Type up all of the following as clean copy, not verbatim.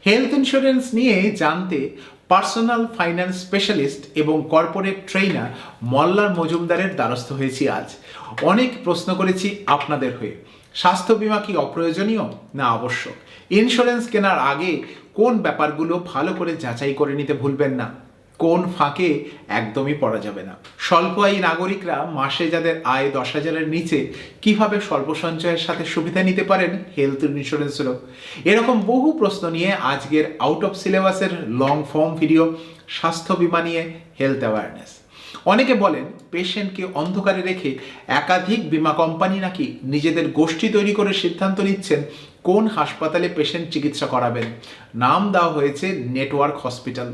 Health insurance নিয়ে জানতে personal finance specialist এবং কর্পোরেট ট্রেনার মল্লার মজুমদারের দ্বারস্থ হয়েছি আজ। অনেক প্রশ্ন করেছি আপনাদের হয়ে। স্বাস্থ্য বীমা কি অপ্রয়োজনীয় না আবশ্যক? ইন্স্যুরেন্স কেনার আগে কোন ব্যাপারগুলো ভালো করে যাচাই করে নিতে ভুলবেন না? কোন ফাঁকে একদমই পড়া যাবে না? স্বল্প আয়ী নাগরিকরা মাসে যাদের আয় 10,000-এর নিচে কিভাবে স্বল্প সঞ্চয়ের সাথে সুবিধা নিতে পারেন হেলথ ইন্স্যুরেন্সেরও? এরকম বহু প্রশ্ন নিয়ে আজকের আউট অফ সিলেবাসের লং ফর্ম ভিডিও স্বাস্থ্য বীমা নিয়ে হেলথ অ্যাওয়ারনেস। অনেকে বলেন পেশেন্টকে অন্ধকারে রেখে একাধিক বীমা কোম্পানি নাকি নিজেদের গোষ্ঠী তৈরি করে সিদ্ধান্ত নিচ্ছেন কোন হাসপাতালে পেশেন্ট চিকিৎসা করাবেন। নাম দেওয়া হয়েছে নেটওয়ার্ক হসপিটাল।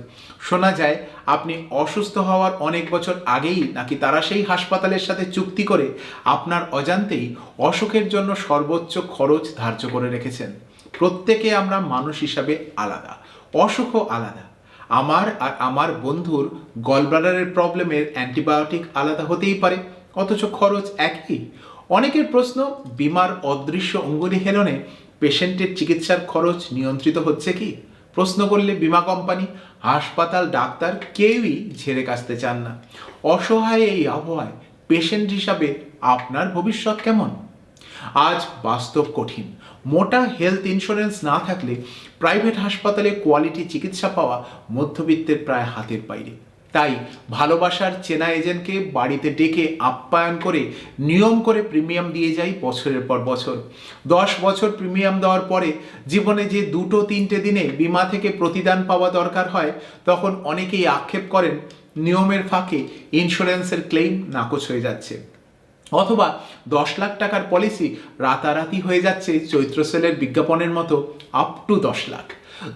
শোনা যায় আপনি অসুস্থ হওয়ার অনেক বছর আগেই নাকি তারা সেই হাসপাতালের সাথে চুক্তি করে আপনার অজান্তেই অসুখের জন্য সর্বোচ্চ খরচ ধার্য করে রেখেছেন। প্রত্যেকে আমরা মানুষ হিসাবে আলাদা, অসুখও আলাদা। আমার আর আমার বন্ধুর গলব্লাডারের প্রবলেমের অ্যান্টিবায়োটিক আলাদা হতেই পারে, অথচ খরচ একই। অনেকের প্রশ্ন, বিমার অদৃশ্য অঙ্গুলি হেলনে পেশেন্টের চিকিৎসার খরচ নিয়ন্ত্রিত হচ্ছে কি? প্রশ্ন করলে বিমা কোম্পানি, হাসপাতাল, ডাক্তার কেউই ঝেড়ে কাশতে চান না। অসহায় এই আবহাওয়ায় পেশেন্ট হিসাবে আপনার ভবিষ্যৎ কেমন? আজ বাস্তব কঠিন। মোটা হেলথ ইন্স্যুরেন্স না থাকলে প্রাইভেট হাসপাতালে কোয়ালিটি চিকিৎসা পাওয়া মধ্যবিত্তের প্রায় হাতের বাইরে। তাই ভালোবাসার চেনা এজেন্টকে বাড়িতে ডেকে আপ্যায়ন করে নিয়ম করে প্রিমিয়াম দিয়ে যাই বছরের পর বছর। 10 বছর প্রিমিয়াম দেওয়ার পরে জীবনে যে 2-3টে দিনে বিমা থেকে প্রতিদান পাওয়া দরকার হয়, তখন অনেকেই আক্ষেপ করেন নিয়মের ফাঁকে ইন্স্যুরেন্সের ক্লেইম নাকচ হয়ে যাচ্ছে, অথবা 10 লাখ টাকার পলিসি রাতারাতি হয়ে যাচ্ছে চৈত্র সেলের বিজ্ঞাপনের মতো আপ টু 10 লাখ।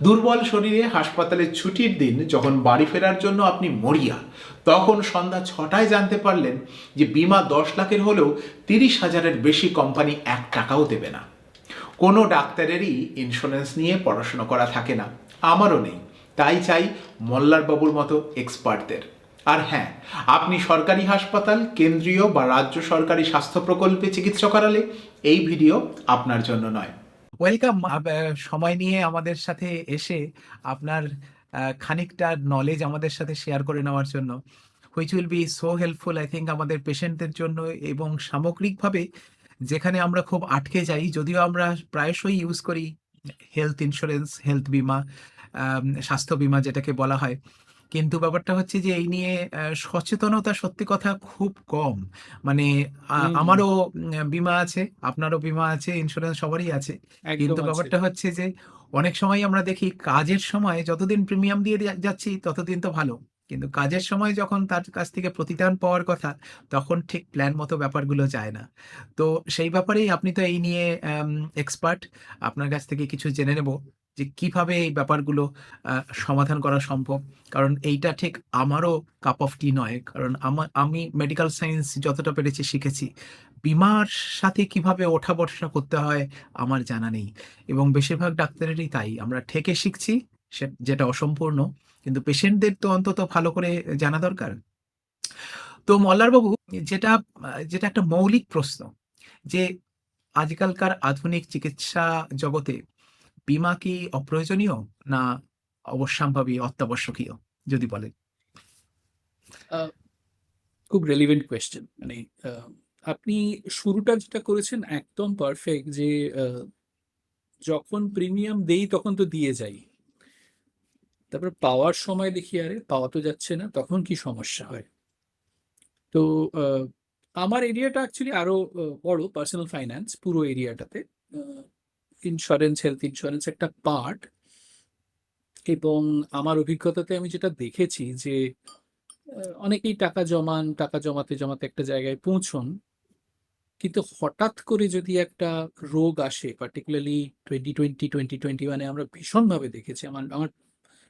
দুর্বল শরীরে হাসপাতালের ছুটির দিন যখন বাড়ি ফেরার জন্য আপনি মরিয়া, তখন সন্ধ্যা 6টায় জানতে পারলেন যে বিমা 10 লাখের হলেও 30,000-এর বেশি কোম্পানি 1 টাকাও দেবে না। কোনো ডাক্তারেরই ইন্স্যুরেন্স নিয়ে পড়াশোনা করা থাকে না, আমারও নেই। তাই চাই মল্লার বাবুর মতো এক্সপার্টদের। আর হ্যাঁ, আপনি সরকারি হাসপাতাল, কেন্দ্রীয় বা রাজ্য সরকারি স্বাস্থ্য প্রকল্পে চিকিৎসা করালে এই ভিডিও আপনার জন্য নয়। ওয়েলকাম, সময় নিয়ে আমাদের সাথে এসে আপনার খানিকটা নলেজ আমাদের সাথে শেয়ার করে নেওয়ার জন্য, which will be so helpful I think আমাদের পেশেন্টদের জন্য এবং সামগ্রিকভাবে যেখানে আমরা খুব আটকে যাই। যদিও আমরা প্রায়শই ইউজ করি হেলথ ইন্স্যুরেন্স, হেলথ বিমা, স্বাস্থ্য বিমা যেটাকে বলা হয়, কিন্তু ব্যাপারটা হচ্ছে যে এই নিয়ে সচেতনতা সত্যি কথা খুব কম। মানে আমারও বিমা আছে, আপনারও বিমা আছে, ইন্স্যুরেন্স সবারই আছে, একদম কিন্তু আছে। ব্যাপারটা হচ্ছে যে অনেক সময় আমরা দেখি কাজের সময় যতদিন প্রিমিয়াম দিয়ে যাচ্ছি ততদিন তো ভালো, কিন্তু কাজের সময় যখন তার কাছ থেকে প্রতিদান পাওয়ার কথা, তখন ঠিক প্ল্যান মতো ব্যাপারগুলো যায় না। তো সেই ব্যাপারেই আপনি তো এই নিয়ে এক্সপার্ট, আপনার কাছ থেকে কিছু জেনে নেব যে কিভাবে এই ব্যাপারগুলো সমাধান করা সম্ভব। কারণ এইটা ঠিক আমারও কাপ অফ টি নয়, কারণ আমি মেডিকেল সায়েন্স যতটা পেরেছি শিখেছি, বিমার সাথে কিভাবে ওঠা বসা করতে হয় আমার জানা নেই। এবং বেশিরভাগ ডাক্তারেরই তাই, আমরা ঠেকে শিখছি, যেটা অসম্পূর্ণ, কিন্তু পেশেন্টদের তো অন্তত ভালো করে জানা দরকার। তো মল্লারবাবু, যেটা যেটা একটা মৌলিক প্রশ্ন, যে আজকালকার আধুনিক চিকিৎসা জগতে বীমা কি অপ্রয়োজনীয় না অবশ্যম্ভাবী, অত্যাবশ্যকীয়, যদি বলেন? আহ, খুব রেলিভেন্ট কোয়েশ্চেন। মানে আপনি শুরুটা যেটা করেছেন একদম পারফেক্ট, যে যখন প্রিমিয়াম দেই তখন তো দিয়ে যাই, তারপর পাওয়ার সময় দেখি আরে পাওয়া তো যাচ্ছে না, তখন কি সমস্যা হয়। তো আহ, আমার এরিয়াটা অ্যাকচুয়ালি আরো বড়, পার্সোনাল ফাইন্যান্স পুরো এরিয়াটাতে ইন্স্যুরেন্স, হেলথ ইন্স্যুরেন্স একটা পার্ট। এবং আমার অভিজ্ঞতাতে আমি যেটা দেখেছি যে অনেকেই টাকা জমান, টাকা জমাতে জমাতে একটা জায়গায় পৌঁছন, কিন্তু হঠাৎ করে যদি একটা রোগ আসে, পার্টিকুলারলি 2020-2021 আমরা ভীষণভাবে দেখেছি। আমার আমার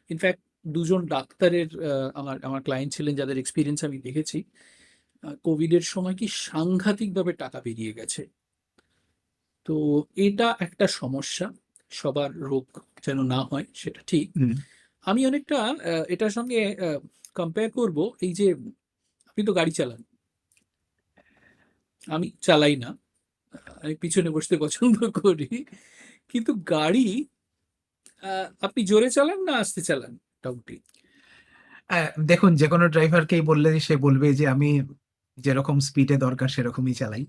ইনফ্যাক্ট দুজন ডাক্তারের আমার আমার ক্লায়েন্ট ছিলেন যাদের এক্সপিরিয়েন্স আমি দেখেছি। কোভিডের সময় কি সাংঘাতিকভাবে টাকা বেরিয়ে গেছে। তো এটা একটা সমস্যা, সবার রোগ যেন না হয় সেটা ঠিক। আমি অনেকটা এটার সঙ্গে কম্পেয়ার করব, এই যে আপনি তো গাড়ি চালান, আমি চালাই না, আমি পিছনে বসতে পছন্দ করি, কিন্তু গাড়ি আপনি জোরে চালান না আস্তে চালান মোটামুটি? দেখুন, যে কোনো ড্রাইভারকেই বললে সে বলবে যে আমি যেরকম স্পিডে দরকার সেরকমই চালাই।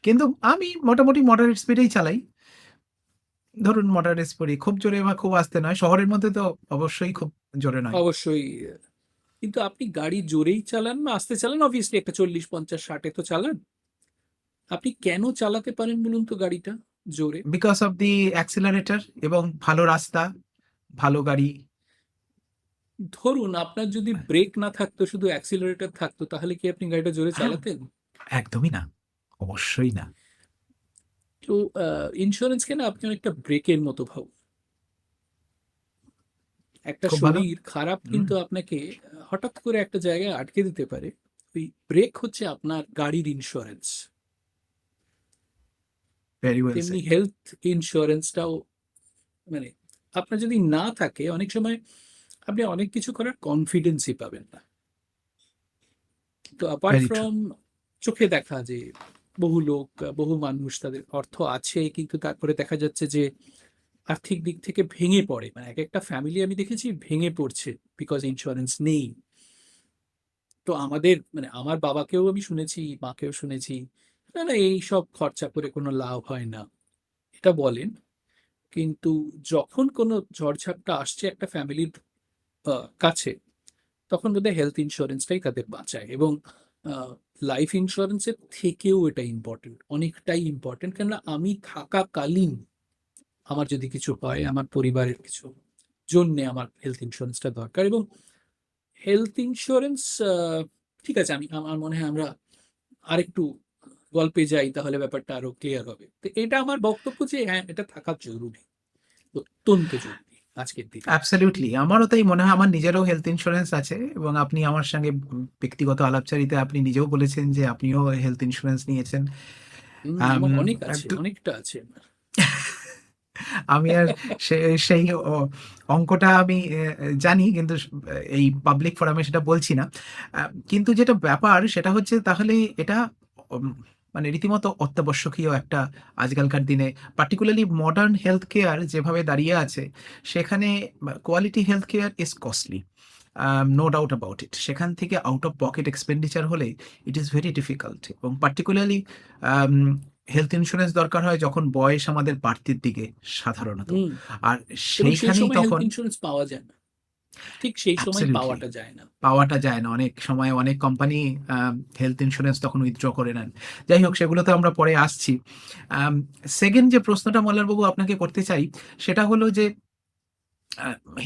কিন্তু আমি মোটামুটি মডারেট স্পিডেই চালাই। ধরুন মডারেট স্পিডে খুব জোরে বা খুব আস্তে নয়। শহরের মধ্যে তো অবশ্যই খুব জোরে নয়। অবশ্যই। কিন্তু আপনি গাড়ি জোরেই চালান না আস্তে চালান? অবভিয়াসলি একটা 40, 50, 60-এ তো চালান। আপনি কেন চালাতে পারেন বলুন তো গাড়িটা জোরে? বিকজ অফ দি অ্যাক্সিলারেটর এবং ভালো রাস্তা, ভালো গাড়ি। ধরুন আপনার যদি ব্রেক না থাকতো, শুধু অ্যাক্সিলারেটর থাকতো, তাহলে কি আপনি গাড়িটা জোরে চালাতেন? একদমই না। অবশ্যই না। তো ইন্স্যুরেন্সকে না আপনি অনেকটা ব্রেকের মতো ভাবুন। একটা খুব ভালো। শরীর খারাপ হুম, কিন্তু আপনাকে হঠাৎ করে একটা জায়গায় আটকে দিতে পারে। ওই ব্রেক হচ্ছে আপনার গাড়ির ইন্স্যুরেন্স। ভেরি ওয়েল তেমনি সেড। হেলথ ইন্স্যুরেন্সটাও, মানে আপনার যদি না থাকে অনেক সময় আপনি অনেক কিছু করার কনফিডেন্সই পাবেন না। তো অ্যাপার্ট ভেরি ট্রু। ফ্রম চোখে দেখা যে বহু লোক, বহু মানুষ তাদের অর্থ আছে কিন্তু তারপরে দেখা যাচ্ছে যে আর্থিক দিক থেকে ভেঙে পড়ে। মানে এক একটা ফ্যামিলি আমি দেখেছি ভেঙে পড়ছে বিকজ ইন্স্যুরেন্স নেই। তো আমাদের, মানে আমার বাবাকেও আমি শুনেছি, মাকেও শুনেছি, না না এই সব খরচা করে কোনো লাভ হয় না এটা বলেন। কিন্তু যখন কোনো ঝড়ঝাপটা আসছে একটা ফ্যামিলির কাছে, তখন বোধহয় হেলথ ইন্স্যুরেন্সটাই তাদের বাঁচায়। এবং লাইফ ইন্স্যুরেন্সের থেকেও এটা ইম্পর্টেন্ট, অনেকটাই ইম্পর্টেন্ট। কেননা আমি থাকাকালীন আমার যদি কিছু হয়, আমার পরিবারের কিছু জন্যে আমার হেলথ ইন্স্যুরেন্সটা দরকার। এবং হেলথ ইন্স্যুরেন্স, ঠিক আছে, আমার মনে হয় আমরা আরেকটু গল্পে যাই, তাহলে ব্যাপারটা আরো ক্লিয়ার হবে। তো এটা আমার বক্তব্য যে হ্যাঁ, এটা থাকা জরুরি, অত্যন্ত জরুরি আজকের দিনে। অ্যাবসলিউটলি। আমারও তাই মনে হয়। আমার নিজেরও হেলথ ইন্স্যুরেন্স আছে এবং আপনি আমার সঙ্গে ব্যক্তিগত আলাপচারিতায় আপনি নিজেও বলেছেন যে আপনিও হেলথ ইন্স্যুরেন্স নিয়েছেন। আম আমার অনেক আছে, তো অনেকটা আছে আমার। আমি আর সে সেই অঙ্কটা আমি জানি, কিন্তু এই পাবলিক ফোরামে সেটা বলছি না। কিন্তু যেটা ব্যাপার সেটা হচ্ছে, তাহলে এটা উম মানে রীতিমতো অত্যাবশ্যকীয় একটা আজকালকার দিনে, পার্টিকুলারলি মডার্ন হেলথ কেয়ার যেভাবে দাঁড়িয়ে আছে, সেখানে quality health care is costly. No doubt about it. সেখান থেকে আউট অফ পকেট এক্সপেন্ডিচার হলে ইট ইজ ভেরি ডিফিকাল্ট। এবং পার্টিকুলারলি হেলথ ইন্স্যুরেন্স দরকার হয় যখন বয়স আমাদের বাড়তির দিকে সাধারণত। হুম। আর এবং সেই সেইখানেই সময় হেলথ তখন ইন্স্যুরেন্স পাওয়া যায় না, ঠিক সেই সময় অ্যাবসলিউটলি পাওয়াটা যায় না। পাওয়াটা যায় না। অনেক সময় অনেক কোম্পানি হেলথ ইন্স্যুরেন্স তখন উইথড্র করে নেন। যাই হোক, সেগুলোতে আমরা পরে আসছি। সেকেন্ড যে প্রশ্নটা মল্লারবাবু আপনাকে করতে চাই, সেটা হলো যে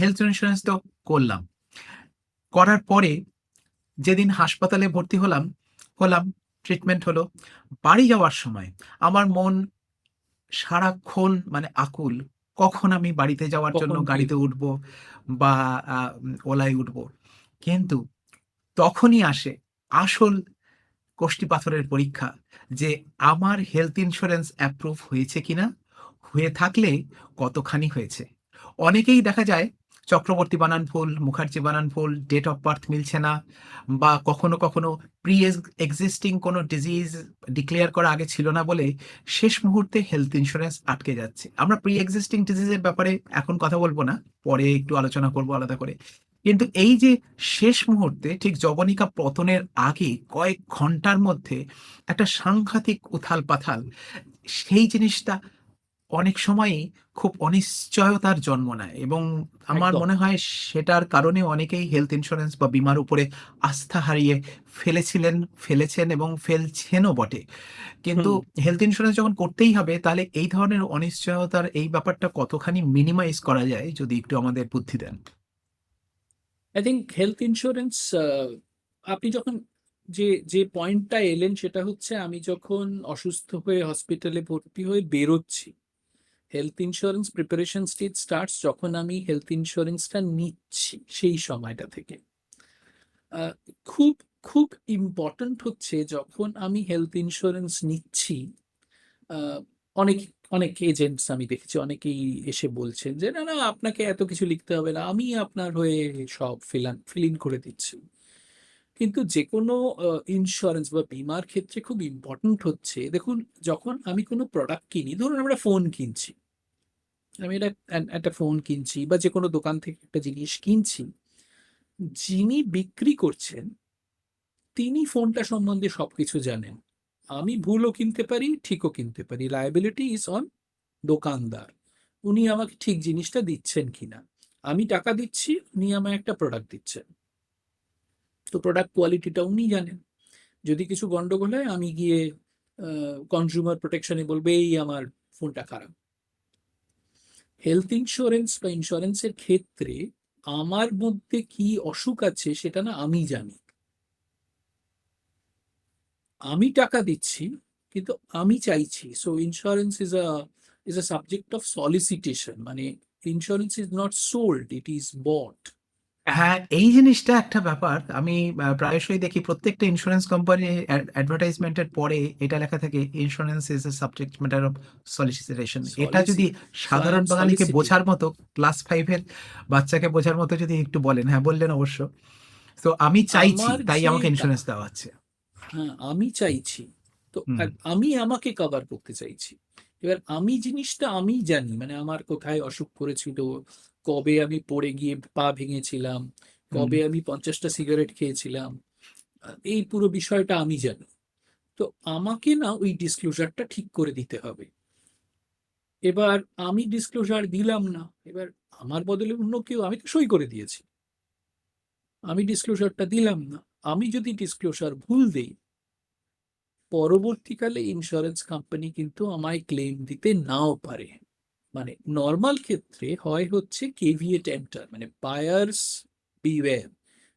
হেলথ ইন্স্যুরেন্স তো করলাম, করার পরে যেদিন হাসপাতালে ভর্তি হলাম, হলাম, ট্রিটমেন্ট হলো, বাড়ি যাওয়ার সময় আমার মন সারাক্ষণ মানে আকুল। কখন আমি বাড়িতে যাওয়ার জন্য কখন গাড়িতে ফিরবো? উঠবো বা ওলায় উঠবো। কিন্তু তখনই আসে আসল কষ্টি পাথরের পরীক্ষা, যে আমার হেলথ ইন্স্যুরেন্স অ্যাপ্রুভ হয়েছে কিনা, হয়ে থাকলে কতখানি হয়েছে। অনেকেই দেখা যায় চক্রবর্তী বানান ভুল, মুখার্জি বানান ভুল, ডেট অফ বার্থ মিলছে না, বা কখনো কখনো প্রি এক্সিস্টিং কোনো ডিজিজ ডিক্লেয়ার করা আগে ছিল না বলে শেষ মুহূর্তে হেলথ ইন্স্যুরেন্স আটকে যাচ্ছে। আমরা প্রি এক্সিস্টিং ডিজিজের ব্যাপারে এখন কথা বলবো না, পরে একটু আলোচনা করবো আলাদা করে। কিন্তু এই যে শেষ মুহূর্তে ঠিক যবনিকা পতনের আগে কয়েক ঘন্টার মধ্যে একটা সাংঘাতিক উথাল পাথাল, সেই জিনিসটা অনেক সময়ই খুব অনিশ্চয়তার জন্ম নেয়। এবং আমার একদম। মনে হয় সেটার কারণে অনেকেই হেলথ ইন্স্যুরেন্স বা বীমার উপরে আস্থা হারিয়ে ফেলেছিলেন, ফেলেছেন এবং ফেলছেনও বটে। কিন্তু হুম। হেলথ ইন্স্যুরেন্স যখন করতেই হবে, তাহলে এই ধরনের অনিশ্চয়তার এই ব্যাপারটা কতখানি মিনিমাইজ করা যায়, যদি একটু আমাদের বুদ্ধি দেন। আই থিঙ্ক হেলথ ইন্স্যুরেন্স, আপনি যখন যে পয়েন্টটা এলেন সেটা হচ্ছে আমি যখন অসুস্থ হয়ে হসপিটালে ভর্তি হয়ে বেরোচ্ছি, health insurance preparation stage starts যখন আমি হেলথ ইন্স্যুরেন্সটা নিচ্ছি সেই সময়টা থেকে। আহ, খুব খুব ইম্পর্ট্যান্ট হচ্ছে যখন আমি হেলথ ইন্স্যুরেন্স নিচ্ছি, আহ, অনেক অনেক এজেন্টস আমি দেখেছি, অনেকেই এসে বলছেন যে না না আপনাকে এত কিছু লিখতে হবে না, আমি আপনার হয়ে সব ফিল ইন করে দিচ্ছি। কিন্তু যে কোনো ইন্স্যুরেন্স বা বীমার ক্ষেত্রে খুব ইম্পর্ট্যান্ট হচ্ছে, দেখুন, যখন আমি কোনো প্রোডাক্ট কিনি, ধরুন আমরা ফোন কিনছি, আমি একটা ফোন কিনছি বা যে কোনো দোকান থেকে একটা জিনিস কিনছি, যিনি বিক্রি করছেন তিনি ফোনটা সম্বন্ধে সবকিছু জানেন। আমি ভুলও কিনতে পারি, ঠিকও কিনতে পারি। লায়াবিলিটি ইজ অন দোকানদার। উনি আমাকে ঠিক জিনিসটা দিচ্ছেন কিনা। আমি টাকা দিচ্ছি, উনি আমায় একটা প্রোডাক্ট দিচ্ছেন, তো প্রোডাক্ট কোয়ালিটিটা উনি জানেন। যদি কিছু গন্ডগোল হয় আমি গিয়ে কনজিউমার প্রোটেকশনে বলবো এই আমার ফোনটা খারাপ। হেলথ ইন্স্যুরেন্স বা ইন্স্যুরেন্সের ক্ষেত্রে আমার মধ্যে কি অসুখ আছে সেটা না আমি জানি। আমি টাকা দিচ্ছি, কিন্তু আমি চাইছি। So insurance is a subject of solicitation, মানে insurance is not sold, it is bought. হ্যাঁ, এই জিনিসটা একটা ব্যাপার। আমি প্রায়শই দেখি প্রত্যেকটা ইন্স্যুরেন্স কোম্পানি অ্যাডভার্টাইজমেন্টের পরে এটা লেখা থাকে, insurance is a subject matter of solicitation. এটা যদি সো আই সাধারণ এম বাঙালিকে সলিসিটিং। বোঝার মতো, ক্লাস 5-এর বাচ্চাকে বোঝার মতো যদি একটু বলেন, হ্যাঁ বললেন অবশ্য। তো আমি চাইছি, আমার তাই যে আমাকে ইন্স্যুরেন্স দেওয়া হচ্ছে। হ্যাঁ, আমি চাইছি। তো হুম। আর আমি আমাকে কভার করতে চাইছি। এবার আমি জিনিসটা আমি জানি, মানে আমার কোথায় অসুখ করেছিল, কবে আমি পড়ে গিয়ে পা ভেঙেছিলাম, হুম। কবে আমি 50টা সিগারেট খেয়েছিলাম, এই পুরো বিষয়টা আমি জানি। তো আমাকে না ওই ডিসক্লোজারটা ঠিক করে দিতে হবে। এবার আমি ডিসক্লোজার দিলাম না, এবার আমার বদলে অন্য কেউ, আমি তো সই করে দিয়েছি, আমি ডিসক্লোজারটা দিলাম না। আমি যদি ডিসক্লোজার ভুল দেই, পরবর্তীকালে ইন্স্যুরেন্স কোম্পানি কিন্তু আমায় ক্লেম দিতে নাও পারে। মানে নর্মাল ক্ষেত্রে হয় হচ্ছে কেভিয়েট এন্টার, মানে বায়ার্স বিওয়্যার,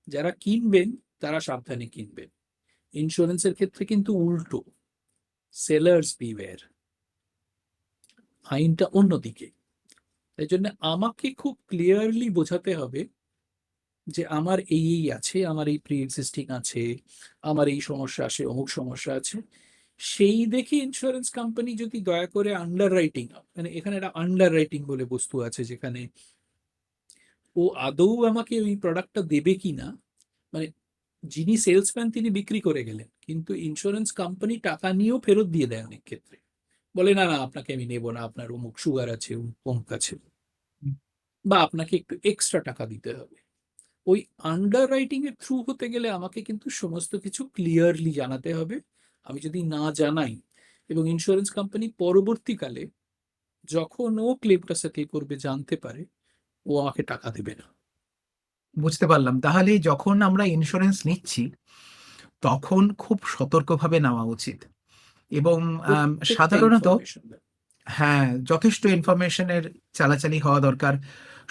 যারা কিনবেন তারা সাবধানে কিনবেন। ইন্স্যুরেন্সের ক্ষেত্রে কিন্তু উল্টো, সেলার্স বিওয়্যার, আইনটা অন্যদিকে। তাই জন্য আমাকে খুব ক্লিয়ারলি বোঝাতে হবে যে আমার এই এই আছে, আমার এই প্রি এক্সিস্টিং আছে, আমার এই সমস্যা আছে, অমুক সমস্যা আছে। সেই দেখে ইন্স্যুরেন্স কোম্পানি যদি দয়া করে আন্ডার রাইটিং, মানে এখানে একটা আন্ডার রাইটিং বলে বস্তু আছে, যেখানে ও আদৌ আমাকে ওই প্রোডাক্টটা দেবে কিনা, মানে যিনি সেলসম্যান তিনি বিক্রি করে গেলেন, কিন্তু ইন্স্যুরেন্স কোম্পানি টাকা নিয়েও ফেরত দিয়ে দেয় অনেক ক্ষেত্রে। বলে না না, আপনাকে আমি নেবো না, আপনার অমুক সুগার আছে, অমুক আছে, বা আপনাকে একটু এক্সট্রা টাকা দিতে হবে। ওই আন্ডার রাইটিং এর থ্রু হতে গেলে আমাকে কিন্তু সমস্ত কিছু ক্লিয়ারলি জানাতে হবে। আমি যদি না জানাই, এবং ইন্স্যুরেন্স কোম্পানি পরবর্তীকালে যখন ও ক্লেমটা সেটেল করবে জানতে পারে, ও আমাকে টাকা দেবে না। বুঝতে পারলাম। তাহলে যখন আমরা ইন্স্যুরেন্স নিচ্ছি, তখন খুব সতর্কভাবে নেওয়া উচিত। এবং প্রত্যেকটা সাধারণত ইনফরমেশন দেয়। হ্যাঁ, যথেষ্ট ইনফরমেশনের চালাচালি হওয়া দরকার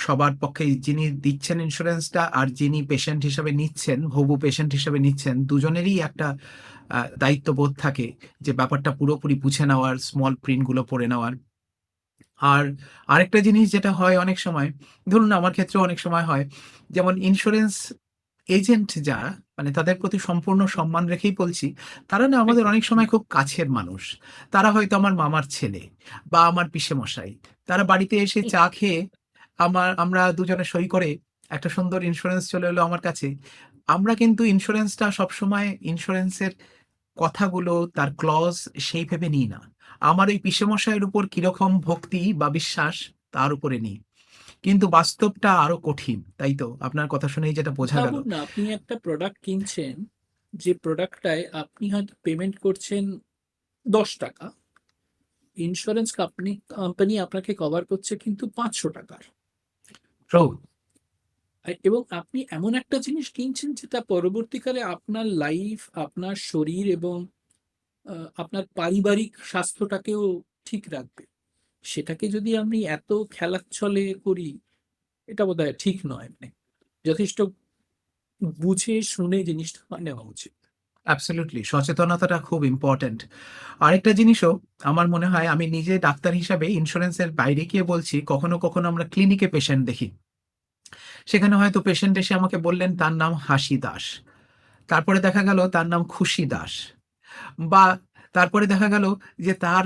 সবার পক্ষে। যিনি দিচ্ছেন ইন্স্যুরেন্সটা আর যিনি পেশেন্ট হিসেবে নিচ্ছেন, হবু পেশেন্ট হিসেবে নিচ্ছেন, দুজনেরই একটা দায়িত্ববোধ থাকে যে ব্যাপারটা পুরোপুরি বুঝে নেওয়ার, স্মল প্রিন্টগুলো পড়ে নেওয়ার। আর আরেকটা জিনিস যেটা হয় অনেক সময়, ধরুন আমার ক্ষেত্রে অনেক সময় হয়, যেমন ইন্স্যুরেন্স এজেন্ট যারা, মানে তাদের প্রতি সম্পূর্ণ সম্মান রেখেই বলছি, তারা না আমাদের একদম। অনেক সময় খুব কাছের মানুষ। তারা হয়তো আমার মামার ছেলে বা আমার পিসেমশাই। তারা বাড়িতে এসে চা খেয়ে আমরা দুজনে সই করে একটা সুন্দর ইন্স্যুরেন্স চলে এলো আমার কাছে। আমরা কিন্তু ইন্স্যুরেন্সটা সবসময় ইন্স্যুরেন্সের কথাগুলো, তার ক্লজ সেই ভেবে নিই না। আমার ওই পিসেমশাইয়ের উপর কিরকম ভক্তি বা বিশ্বাস, তার উপরে নিই। কিন্তু বাস্তবটা আরো কঠিন, তাই তো? আপনার কথা শুনেই যেটা বোঝা গেল। ভাবুন না, আপনি একটা প্রোডাক্ট কিনছেন, যে প্রোডাক্টটায় আপনি হয়তো পেমেন্ট করছেন 10 টাকা, ইন্স্যুরেন্স কোম্পানি আপনাকে কভার করছে কিন্তু 500 টাকার। ট্রু। এবং আপনি এমন একটা জিনিস কিনছেন যেটা পরবর্তীকালে আপনার লাইফ, আপনার শরীর এবং আপনার পারিবারিক স্বাস্থ্যটাকেও ঠিক রাখবে। সেটাকে যদি আমি এত খেলাচ্ছলে করি, এটা বোধহয় ঠিক নয়। মানে যথেষ্ট বুঝে শুনে জিনিসটা নেওয়া উচিত। অ্যাবসলিউটলি, সচেতনতাটা খুব ইম্পর্ট্যান্ট। আরেকটা জিনিসও আমার মনে হয়, আমি নিজে ডাক্তার হিসাবে ইন্স্যুরেন্সের বাইরে গিয়ে বলছি, কখনো কখনো আমরা ক্লিনিকে পেশেন্ট দেখি। সেখানে হয়তো পেশেন্ট এসে আমাকে বললেন তার নাম হাসি দাস, তারপরে দেখা গেল তার নাম খুশি দাস, বা তারপরে দেখা গেল যে তার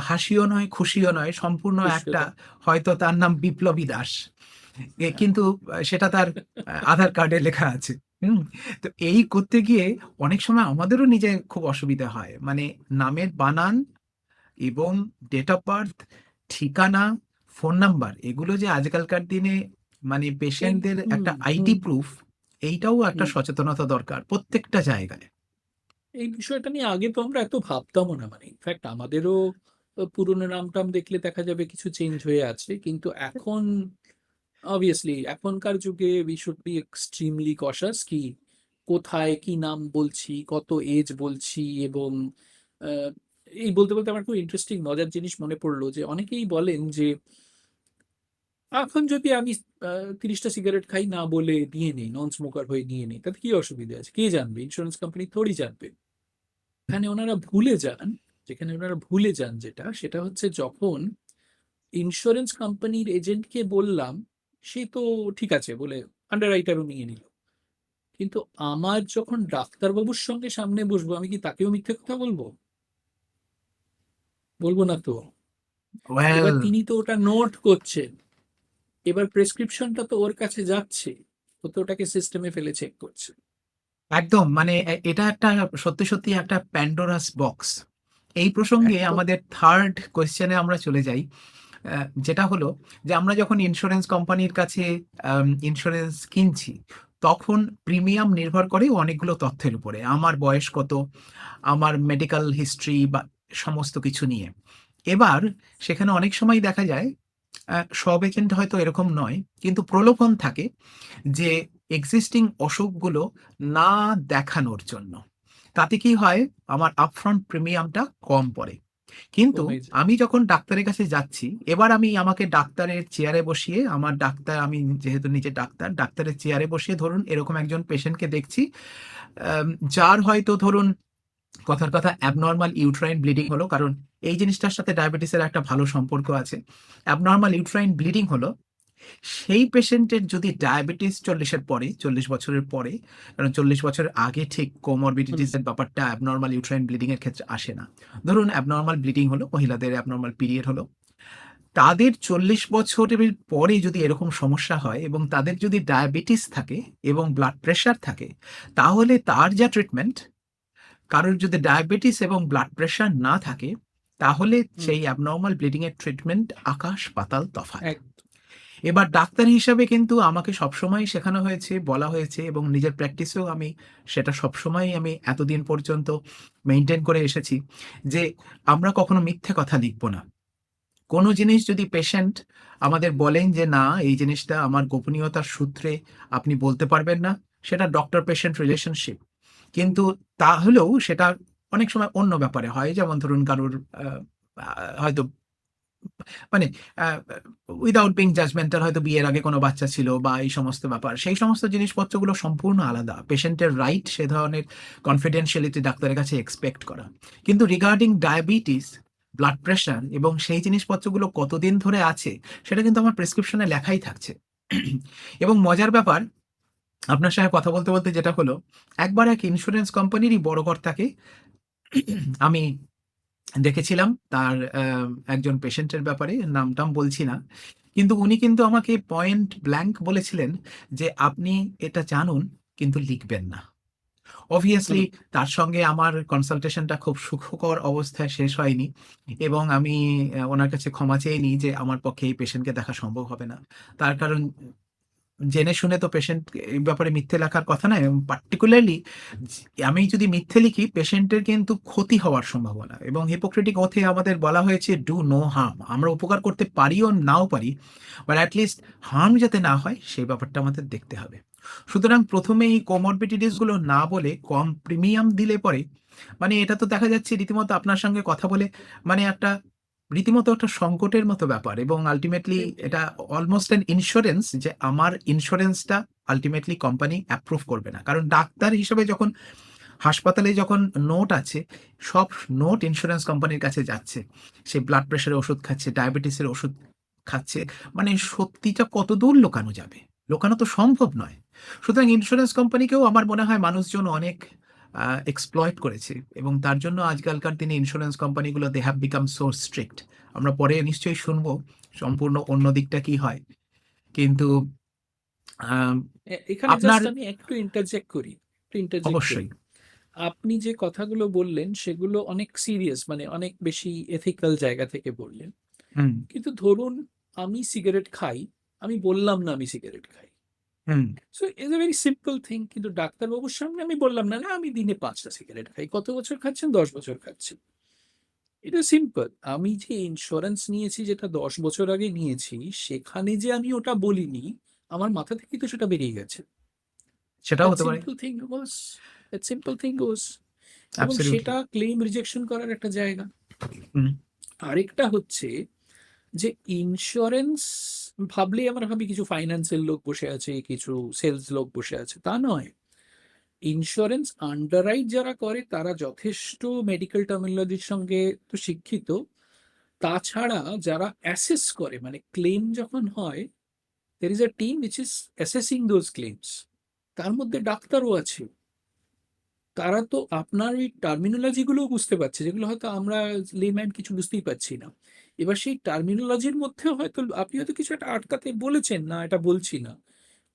হাসিও নয়, খুশিও নয়, সম্পূর্ণ একটা, খুশিও। হয়তো তার নাম বিপ্লবী দাস। হ্যাঁ। কিন্তু সেটা তার আধার কার্ডে লেখা আছে। হুম। তো এই করতে গিয়ে অনেক সময় আমাদেরও নিজে খুব অসুবিধা হয়, মানে নামের বানান এবং ডেট অফ বার্থ, ঠিকানা, ফোন নাম্বার, এগুলো যে আজকালকার দিনে মানে পেশেন্টদের হুম একটা আইডি হুম প্রুফ, এইটাও একটা হুম সচেতনতা দরকার প্রত্যেকটা জায়গায়। এই বিষয়টা নিয়ে আগে তো আমরা এত ভাবতামও না, মানে ইনফ্যাক্ট আমাদেরও পুরোনো নাম টাম দেখলে দেখা যাবে কিছু চেঞ্জ হয়ে আছে, কিন্তু এখন অবভিয়াসলি এখনকার যুগে উই শুড বি এক্সট্রিমলি কশাস কি কোথায় কি নাম বলছি, কত এজ বলছি। এবং আহ, এই বলতে বলতে আমার খুব ইন্টারেস্টিং মজার জিনিস মনে পড়লো যে অনেকেই বলেন যে এখন যদি আমি 30টা সিগারেট খাই না বলে নিয়ে নিই, নন স্মোকার হয়ে নিয়ে নিই, তাতে কি অসুবিধা আছে, কে জানবে, ইন্স্যুরেন্স কোম্পানি থোড়ি জানবে। এখানে ওনারা ভুলে যান, যেখানে ওনারা ভুলে যান যেটা, সেটা হচ্ছে যখন ইন্স্যুরেন্স কোম্পানির এজেন্টকে বললাম, সে তো ঠিক আছে বলে আন্ডার রাইটারও নিয়ে নিল, কিন্তু আমার যখন ডাক্তারবাবুর সঙ্গে সামনে বসবো, আমি কি তাকেও মিথ্যে কথা বলবো? বলবো না তো। ওয়েল, এবার তিনি তো ওটা নোট করছেন, এবার প্রেসক্রিপশনটা তো ওর কাছে যাচ্ছে, ও তো ওটাকে সিস্টেমে ফেলে চেক করছে। একদম মানে এটা একটা সত্যি সত্যি একটা প্যান্ডোরাস বক্স। এই প্রসঙ্গে একদম। আমাদের থার্ড কোয়েশ্চেনে আমরা চলে যাই, যেটা হলো যে আমরা যখন ইন্স্যুরেন্স কোম্পানির কাছে ইন্স্যুরেন্স কিনছি, তখন প্রিমিয়াম নির্ভর করে অনেকগুলো তথ্যের উপরে, আমার বয়স কত, আমার মেডিকেল হিস্ট্রি বা সমস্ত কিছু নিয়ে। এবার সেখানে অনেক সময় দেখা যায়, সব এজেন্ট হয়তো এরকম নয়, কিন্তু প্রলোভন থাকে যে এক্সিস্টিং অসুখগুলো না দেখানোর জন্য। তাতে কি হয়, আমার আপফ্রন্ট প্রিমিয়ামটা কম পড়ে। কিন্তু কমে যায়। আমি যখন ডাক্তারের কাছে যাচ্ছি, এবার আমি আমাকে ডাক্তারের চেয়ারে বসিয়ে, আমার ডাক্তার, আমি যেহেতু নিজে ডাক্তার, ডাক্তারের চেয়ারে বসিয়ে ধরুন এরকম একজন পেশেন্টকে দেখছি, যার হয়তো ধরুন কথার কথা অ্যাবনর্মাল ইউট্রাইন ব্লিডিং হলো, কারণ এই জিনিসটার সাথে ডায়াবেটিসের একটা ভালো সম্পর্ক আছে। অ্যাবনর্মাল ইউট্রাইন ব্লিডিং হলো, সেই পেশেন্টের যদি ডায়াবেটিস 40-এর পরে, 40 বছরের পরে, কারণ 40 বছরের আগে ঠিক হুম, কোমরবিডিটিসের ব্যাপারটা অ্যাবনর্মাল ইউট্রাইন ব্লিডিং এর ক্ষেত্রে আসে না। ধরুন অ্যাবনর্মাল ব্লিডিং হলো, মহিলাদের অ্যাবনর্মাল পিরিয়ড হলো, তাদের 40 বছরের পরে যদি এরকম সমস্যা হয় এবং তাদের যদি ডায়াবেটিস থাকে এবং ব্লাড প্রেশার থাকে, তাহলে তার যা ট্রিটমেন্ট, কারোর যদি ডায়াবেটিস এবং ব্লাড প্রেশার না থাকে, তাহলে হুম, সেই অ্যাবনর্মাল ব্লিডিং এর ট্রিটমেন্ট আকাশ পাতাল তফাৎ। এক এবার ডাক্তার হিসাবে কিন্তু আমাকে সবসময় শেখানো হয়েছে, বলা হয়েছে, এবং নিজের প্র্যাকটিসেও আমি সেটা সবসময় আমি এতদিন পর্যন্ত মেনটেন করে এসেছি, যে আমরা কখনো মিথ্যে কথা লিখব না। কোনো জিনিস যদি পেশেন্ট আমাদের বলেন যে না, এই জিনিসটা আমার গোপনীয়তার সূত্রে আপনি বলতে পারবেন না, সেটা ডক্টর পেশেন্ট রিলেশনশিপ, কিন্তু তাহলেও সেটা অনেক সময় অন্য ব্যাপারে হয়, যেমন ধরুন কারোর হয়তো মানে উইদাউট বিং জাজমেন্টাল, হয়তো বিয়ের আগে কোনো বাচ্চা ছিল বা এই সমস্ত ব্যাপার, সেই সমস্ত জিনিসপত্রগুলো সম্পূর্ণ আলাদা, পেশেন্টের রাইট সে ধরনের কনফিডেন্সিয়ালিটি ডাক্তারের কাছে এক্সপেক্ট করা। কিন্তু রিগার্ডিং ডায়াবেটিস, ব্লাড প্রেশার এবং সেই জিনিসপত্রগুলো কতদিন ধরে আছে, সেটা কিন্তু আমার প্রেসক্রিপশনে লেখাই থাকছে। এবং মজার ব্যাপার, আপনার সঙ্গে কথা বলতে বলতে যেটা হলো, একবার এক ইন্স্যুরেন্স কোম্পানিরই বড় কর্তাকে আমি দেখেছিলাম, তার একজন পেশেন্টের ব্যাপারে, নাম-টাম বলছি না। কিন্তু উনি কিন্তু আমাকে পয়েন্ট ব্ল্যাঙ্ক বলেছিলেন যে, "আপনি এটা জানুন কিন্তু লিখবেন না।" হুম, অবভিয়াসলি তার সঙ্গে আমার কনসালটেশনটা খুব সুখকর অবস্থায় শেষ হয়নি, এবং আমি ওনার কাছে ক্ষমা চেয়ে নিই যে আমার পক্ষে এই পেশেন্টকে দেখা সম্ভব হবে না। তার কারণ জেনে শুনে তো পেশেন্ট এই ব্যাপারে মিথ্যে লেখার কথা নয়, এবং পার্টিকুলারলি আমি যদি মিথ্যে লিখি, পেশেন্টের কিন্তু ক্ষতি হওয়ার সম্ভাবনা, এবং হিপোক্রেটিক ওথে আমাদের বলা হয়েছে ডু নো হার্ম, আমরা উপকার করতে পারিও নাও পারি, বাট অ্যাটলিস্ট হার্ম যাতে না হয় সেই ব্যাপারটা আমাদের দেখতে হবে। সুতরাং প্রথমে এই কোমরবিডিটিস গুলো না বলে কম প্রিমিয়াম দিলে পরে, মানে এটা তো দেখা যাচ্ছে রীতিমতো আপনার সঙ্গে কথা বলে, মানে একটা রীতিমতো একটা সংকটের মতো ব্যাপার, এবং আল্টিমেটলি এটা অলমোস্ট অ্যান ইন্স্যুরেন্স, যে আমার ইন্স্যুরেন্সটা আল্টিমেটলি কোম্পানি অ্যাপ্রুভ করবে না, কারণ ডাক্তার হিসেবে যখন হাসপাতালে যখন নোট আছে, সব নোট ইন্স্যুরেন্স কোম্পানির কাছে যাচ্ছে, সে ব্লাড প্রেশারের ওষুধ খাচ্ছে, ডায়াবেটিসের ওষুধ খাচ্ছে, মানে সত্যিটা কত দূর লুকানো যাবে? লুকানো তো সম্ভব নয়। সুতরাং ইন্স্যুরেন্স কোম্পানিকেও আমার মনে হয় মানুষজন অনেক এক্সপ্লয়েট করেছে, এবং তার জন্য আজকালকার দিনে ইন্স্যুরেন্স কোম্পানিগুলো they have become so strict. আমরা পরে নিশ্চয়ই শুনবো সম্পূর্ণ অন্য দিকটা কি হয়। কিন্তু আম, এখানে আপনার জাস্ট আমি একটু ইন্টারজেক্ট করি, একটু ইন্টারজেক্ট করি। অবশ্যই। আপনি যে কথাগুলো বললেন সেগুলো অনেক সিরিয়াস, মানে অনেক বেশি এথিক্যাল জায়গা থেকে বললেন। হুম। কিন্তু ধরুন আমি সিগারেট খাই, আমি বললাম না আমি সিগারেট খাই। হুম। So it's a very simple thing. কিন্তু ডাক্তারবাবুর সামনে আমি বললাম না, না আমি দিনে 5টা সিগারেট খাই। কত বছর খাচ্ছেন? 10 বছর খাচ্ছেন। এটা সিম্পল। আমি যে ইন্স্যুরেন্স নিয়েছি যেটা 10 বছর আগে নিয়েছি, সেখানে যে আমি ওটা বলিনি, আমার মাথা থেকেই তো সেটা বেরিয়ে গেছে। সেটাও দ্যাট হতে পারে। Simple thing goes, that simple thing goes. এবং অ্যাবসলিউটলি। সেটা ক্লেম রিজেকশন করার একটা জায়গা। হুম। আরেকটা হচ্ছে যে ইন্স্যুরেন্স ভাবলেই আমরা ভাবি কিছু ফাইন্যান্সের লোক বসে আছে, কিছু সেলস লোক বসে আছে, তা নয়। ইন্স্যুরেন্স আন্ডাররাইট যারা করে তারা যথেষ্ট মেডিকেল টার্মিনোলজির সঙ্গে তো শিক্ষিত। তাছাড়া যারা অ্যাসেস করে, মানে ক্লেম যখন হয়, there is a team which is assessing those claims. তার মধ্যে ডাক্তারও আছে। তারা তো আপনার ওই টার্মিনোলজি গুলো বুঝতে পারছে, যেগুলো হয়তো আমরা লেম্যান কিছু বুঝতেই পারছি না। এবার সেই টার্মিনোলজির মধ্যেও হয়তো আপনি হয়তো কিছু একটা আটকাতে বলেছেন, না এটা বলছি না,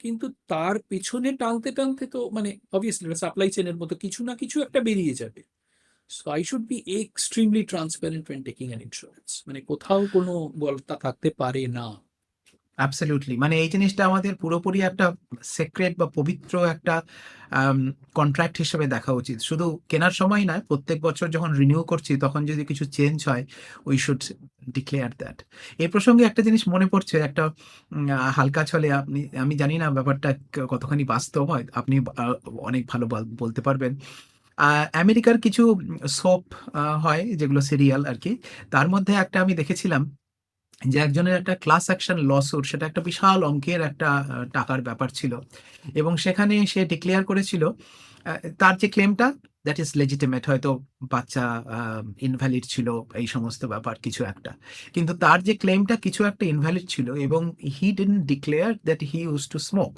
কিন্তু তার পেছনে টানতে টানতে তো মানে অবভিয়াসলি সাপ্লাই চেনের মতো কিছু না কিছু একটা বেরিয়ে যাবে। So I should be extremely transparent when taking an insurance, মানে কোথাও কোনো বলতা থাকতে পারে না। অ্যাবসলিউটলি, মানে এই জিনিসটা আমাদের পুরোপুরি একটা সেক্রেট বা পবিত্র একটা কন্ট্রাক্ট হিসেবে দেখা উচিত। শুধু কেনার সময় নয়, প্রত্যেক বছর যখন রিনিউ করছি তখন যদি কিছু চেঞ্জ হয়, উই শুড ডিক্লেয়ার দ্যাট। এই প্রসঙ্গে একটা জিনিস মনে পড়ছে, একটা হালকা ছলে আমি জানি না ব্যাপারটা কতখানি বাস্তব হয়, আপনি অনেক ভালো বলতে পারবেন। আমেরিকার কিছু সোপ হয় যেগুলো সিরিয়াল আর কি, তার মধ্যে একটা আমি দেখেছিলাম যে একজনের একটা ক্লাস অ্যাকশন লসুট, সেটা একটা বিশাল অঙ্কের একটা টাকার ব্যাপার ছিল, এবং সেখানে সে ডিক্লেয়ার করেছিল তার যে ক্লেমটা দ্যাট ইজ লেজিটিমেট, হয়তো বাচ্চা ইনভ্যালিড ছিল, এই সমস্ত ব্যাপার কিছু একটা, কিন্তু তার যে ক্লেমটা কিছু একটা ইনভ্যালিড ছিল, এবং he didn't declare that he use to smoke.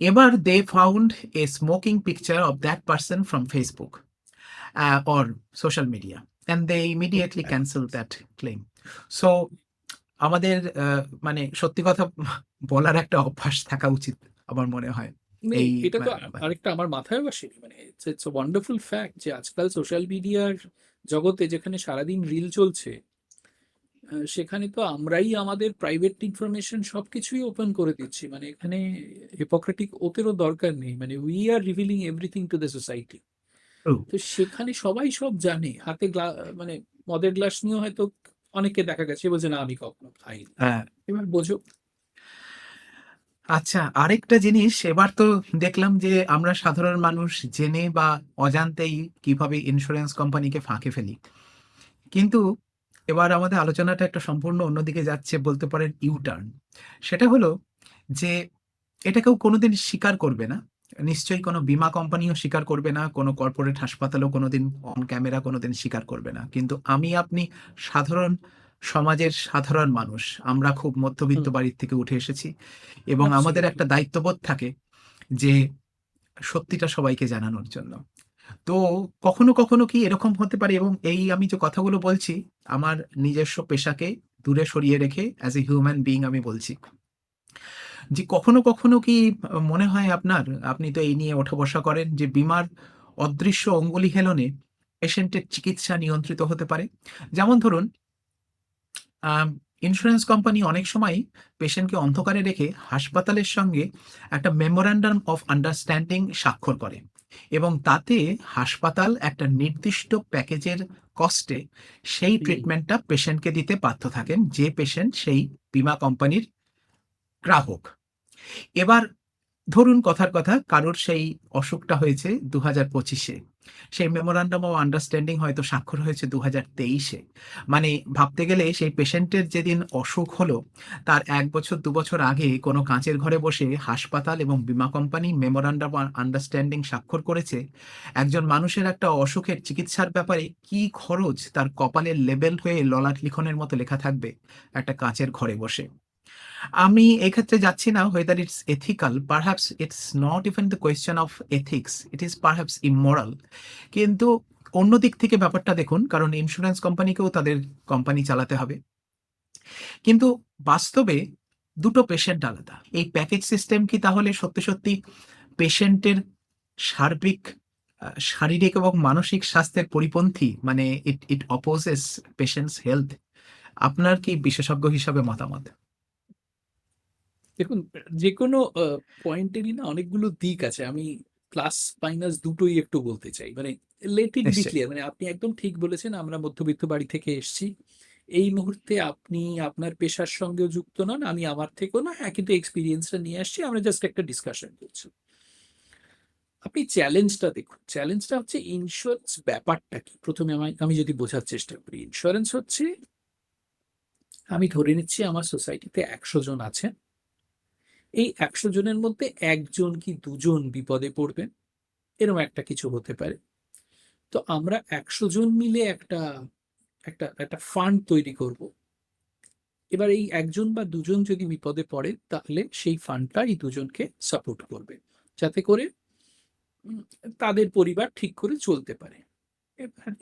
এবার they found a smoking picture of that person from Facebook or social media, and they immediately cancel that claim. So আমাদের মানে সত্যি কথা বলার একটা অভ্যাস থাকা উচিত আমার মনে হয়। মানে এই এটা তো আরেকটা আমার মাথায় আসেনি, মানে ইটস ওয়ান্ডারফুল ফ্যাক্ট যে আজকাল সোশ্যাল মিডিয়ার জগতে যেখানে সারাদিন রিল চলছে, সেখানে তো আমরাই আমাদের প্রাইভেট ইনফরমেশন সবকিছুই ওপেন করে দিচ্ছি। মানে এখানে হিপোক্রেটিক ওতেরও দরকার নেই, মানে we are revealing everything to the society. True. তো সেখানে সবাই সব জানে। হাতে মানে মদের গ্লাস নিয়েও হয়তো অনেককে দেখা গেছে বলছে না আমি কখনো খাইনি। হ্যাঁ। এবার বোঝো। আচ্ছা, আরেকটা জিনিস, এবার তো দেখলাম যে আমরা সাধারণ মানুষ জেনে বা অজান্তেই কিভাবে ইন্স্যুরেন্স কোম্পানিকে ফাঁকে ফেলি। কিন্তু এবার আমাদের আলোচনাটা একটা সম্পূর্ণ অন্যদিকে যাচ্ছে, বলতে পারেন ইউটার্ন। সেটা হলো যে এটা কেউ কোনোদিন স্বীকার করবে না। নিশ্চয়ই কোনো বীমা কোম্পানিও স্বীকার করবে না, কোনো কর্পোরেট হাসপাতালও কোনোদিন অন ক্যামেরা কোনোদিন স্বীকার করবে না। কিন্তু আমি আপনি সাধারণ সমাজের সাধারণ মানুষ, আমরা খুব মধ্যবিত্ত হুম, বাড়ির থেকে উঠে এসেছি, এবং আমাদের absolutely. একটা দায়িত্ববোধ থাকে যে সত্যিটা সবাইকে জানানোর জন্য। তো কখনো কখনো কি এরকম হতে পারে, এবং এই আমি যে কথাগুলো বলছি আমার নিজস্ব পেশাকে দূরে সরিয়ে রেখে অ্যাজ এ হিউম্যান বিইং আমি বলছি, যে কখনো কখনো কি মনে হয় আপনার, আপনি তো এই নিয়ে ওঠা বসা করেন, যে বীমার অদৃশ্য অঙ্গুলি হেলনে পেশেন্টের চিকিৎসা নিয়ন্ত্রিত হতে পারে? যেমন ধরুন, ইন্স্যুরেন্স কোম্পানি অনেক সময় পেশেন্টকে অন্ধকারে রেখে হাসপাতালের সঙ্গে একটা মেমোরান্ডাম অফ আন্ডারস্ট্যান্ডিং স্বাক্ষর করে, এবং তাতে হাসপাতাল একটা নির্দিষ্ট প্যাকেজের কস্টে সেই হুম, ট্রিটমেন্টটা পেশেন্টকে দিতে বাধ্য থাকেন, যে পেশেন্ট সেই বীমা কোম্পানির গ্রাহক। এবার ধরুন কথার কথা, কারোর সেই অসুখটা হয়েছে 2025-এ, সেই মেমোরান্ডাম অফ আন্ডারস্ট্যান্ডিং হয়তো স্বাক্ষর হয়েছে 2023-এ। মানে ভাবতে গেলে সেই পেশেন্টের যেদিন অসুখ হলো, তার 1 বছর 2 বছর আগে কোনো কাঁচের ঘরে বসে হাসপাতাল এবং বীমা কোম্পানি মেমোরান্ডাম অফ আন্ডারস্ট্যান্ডিং স্বাক্ষর করেছে। একজন মানুষের একটা অসুখের চিকিৎসার ব্যাপারে কি খরচ তার কপালের লেবেল হয়ে ললাট লিখনের মতো লেখা থাকবে একটা কাঁচের ঘরে বসে। আমি এক্ষেত্রে যাচ্ছি না whether it's ethical, perhaps it's not even the question of ethics, it is perhaps immoral. কিন্তু অন্য দিক থেকে ব্যাপারটা দেখুন, কারণ ইন্স্যুরেন্স কোম্পানিকেও তাদের কোম্পানি চালাতে হবে। কিন্তু বাস্তবে দুটো পেশেন্ট আলাদা। এই প্যাকেজ সিস্টেম কি তাহলে সত্যি সত্যি পেশেন্টের সার্বিক শারীরিক এবং মানসিক স্বাস্থ্যের পরিপন্থী? মানে ইট অপোজেস পেশেন্টস হেলথ? আপনার কি বিশেষজ্ঞ হিসাবে মতামত? দেখুন, যে কোনো পয়েন্টেরই না অনেকগুলো দিক আছে। আমি প্লাস মাইনাস দুটোই একটু বলতে চাই। মানে লেট ইট বি নিশ্চয়ই। ক্লিয়ার, মানে আপনি একদম ঠিক বলেছেন, আমরা মধ্যবিত্ত বাড়ি থেকে এসেছি। এই মুহূর্তে আপনি আপনার পেশার সঙ্গেও যুক্ত নন, আমি আমার থেকেও না। হ্যাঁ, কিন্তু এক্সপেরিয়েন্সটা নিয়ে আসছি, আমরা জাস্ট একটা ডিসকাশন করছি। আপনি চ্যালেঞ্জটা দেখুন। চ্যালেঞ্জটা হচ্ছে ইন্স্যুরেন্স ব্যাপারটা কি? প্রথমে আমি যদি বোঝার চেষ্টা করি, ইন্স্যুরেন্স হচ্ছে, আমি ধরে নিচ্ছি আমার সোসাইটিতে 100 জন আছেন। এই 100 জনের মধ্যে 1 জন কি 2 জন বিপদে পড়বেন, এরকম একটা কিছু হতে পারে। তো আমরা 100 জন মিলে একটা একটা একটা ফান্ড তৈরি করব। এবার এই 1 জন বা 2 জন যদি বিপদে পড়ে, তাহলে সেই ফান্ডটা এই 2 জনকে সাপোর্ট করবে, যাতে করে উম, তাদের পরিবার ঠিক করে চলতে পারে।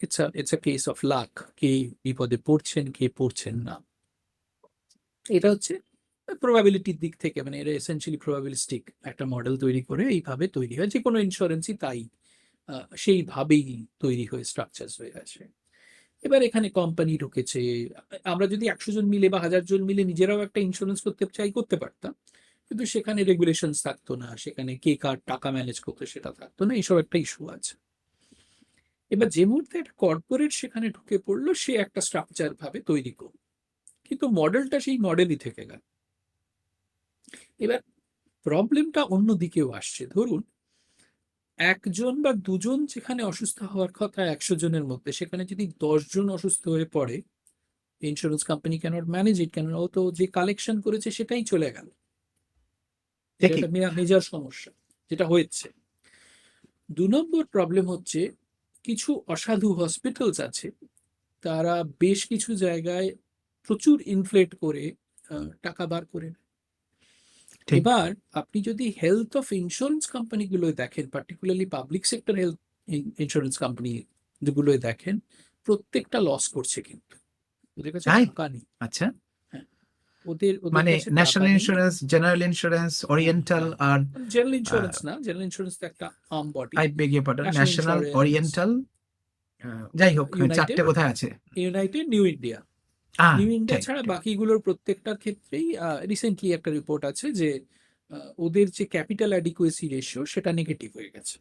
It's a case of luck, কে বিপদে পড়ছেন কে পড়ছেন না। এটা হচ্ছে প্রবাবিলিটির দিক থেকে, মানে এটা এসেনশিয়ালি প্রবাবিলিস্টিক একটা মডেল তৈরি করে এইভাবে তৈরি হয়। যে কোনো ইন্স্যুরেন্সই তাই সেইভাবেই তৈরি হয়ে স্ট্রাকচার হয়ে আছে। এবার এখানে কোম্পানি ঢুকেছে। আমরা যদি 100 জন মিলে বা 1000 জন মিলে নিজেরাও একটা ইন্স্যুরেন্স করতে চাই, করতে পারতাম, কিন্তু সেখানে রেগুলেশন থাকতো না, সেখানে কে কার টাকা ম্যানেজ করতো সেটা থাকতো না, এইসব একটা ইস্যু আছে। এবার যে মুহূর্তে একটা কর্পোরেট সেখানে ঢুকে পড়লো, সে একটা স্ট্রাকচার ভাবে তৈরি করলো, কিন্তু মডেলটা সেই মডেলই থেকে গেল। এবার প্রবলেমটা অন্য দিকেও আসছে। ধরুন 1 জন বা 2 জন যেখানে অসুস্থ হওয়ার কথা 100 জনের মধ্যে, সেখানে যদি 10 জন অসুস্থ হয়ে পড়ে, insurance company cannot manage it, কেন ও তো যে কালেকশন করেছে সেটাই চলে গেল। এটা ঠিকই। একটা মেজর সমস্যা যেটা হয়েছে। 2 নম্বর প্রবলেম হচ্ছে, কিছু অসাধু হসপিটালস আছে, তারা বেশ কিছু জায়গায় প্রচুর ইনফ্লেট করে টাকা বার করে নেয়। ঠিক। এবার আপনি যদি হেলথ অফ ইন্স্যুরেন্স কোম্পানিগুলো দেখেন, particularly public sector health insurance company যেগুলো দেখেন, প্রত্যেকটা লস করছে, কিন্তু ওদের কাছে তাই? টাকা নেই। আচ্ছা। হ্যাঁ, ওদের ওদের মানে কাছে টাকা ন্যাশনাল নেই। ইন্স্যুরেন্স, জেনারেল ইন্স্যুরেন্স, হ্যাঁ, ওরিয়েন্টাল হ্যাঁ, আর জেনারেল ইন্স্যুরেন্স না, জেনারেল ইন্স্যুরেন্স তো একটা arm body. I beg your pardon, national national, insurance, oriental, যাই হোক ইউনাইটেড, চারটে কোথায় আছে? United, new India. New India ঠিক ছাড়া ঠিক। বাকিগুলোর প্রত্যেকটার ক্ষেত্রেই রিসেন্টলি একটা রিপোর্ট আছে যে ওদের যে ক্যাপিটাল অ্যাডিকুয়েসি রেশিও সেটা নেগেটিভ হয়ে গেছে।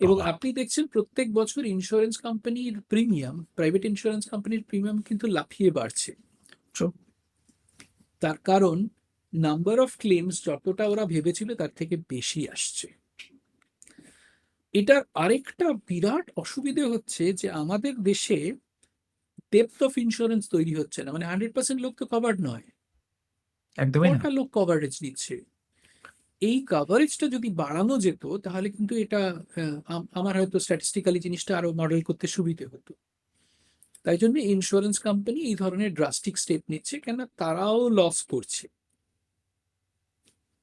এবং বাবা। আপনি দেখছেন প্রত্যেক বছর ইন্স্যুরেন্স কোম্পানির প্রিমিয়াম, প্রাইভেট ইন্স্যুরেন্স কোম্পানির প্রিমিয়াম কিন্তু লাফিয়ে বাড়ছে। True. তার কারণ নাম্বার অফ ক্লেমস যতটা ওরা ভেবেছিল তার থেকে বেশি আসছে। এটার আরেকটা বিরাট অসুবিধে হচ্ছে যে আমাদের দেশে ডেপথ অফ ইন্স্যুরেন্স তৈরি হচ্ছে না, মানে 100% লোক তো কভার্ড নয়। একদমই না। কটা লোক কভারেজ নিচ্ছে? এই কভারেজটা যদি বাড়ানো যেত, তাহলে কিন্তু এটা আমার হয়তো স্ট্যাটিস্টিক্যালি জিনিসটা আরো মডেল করতে সুবিধে হতো। তাই জন্য ইন্স্যুরেন্স কোম্পানি এই ধরনের ড্রাস্টিক স্টেপ নিচ্ছে, কেন তারাও লস করছে।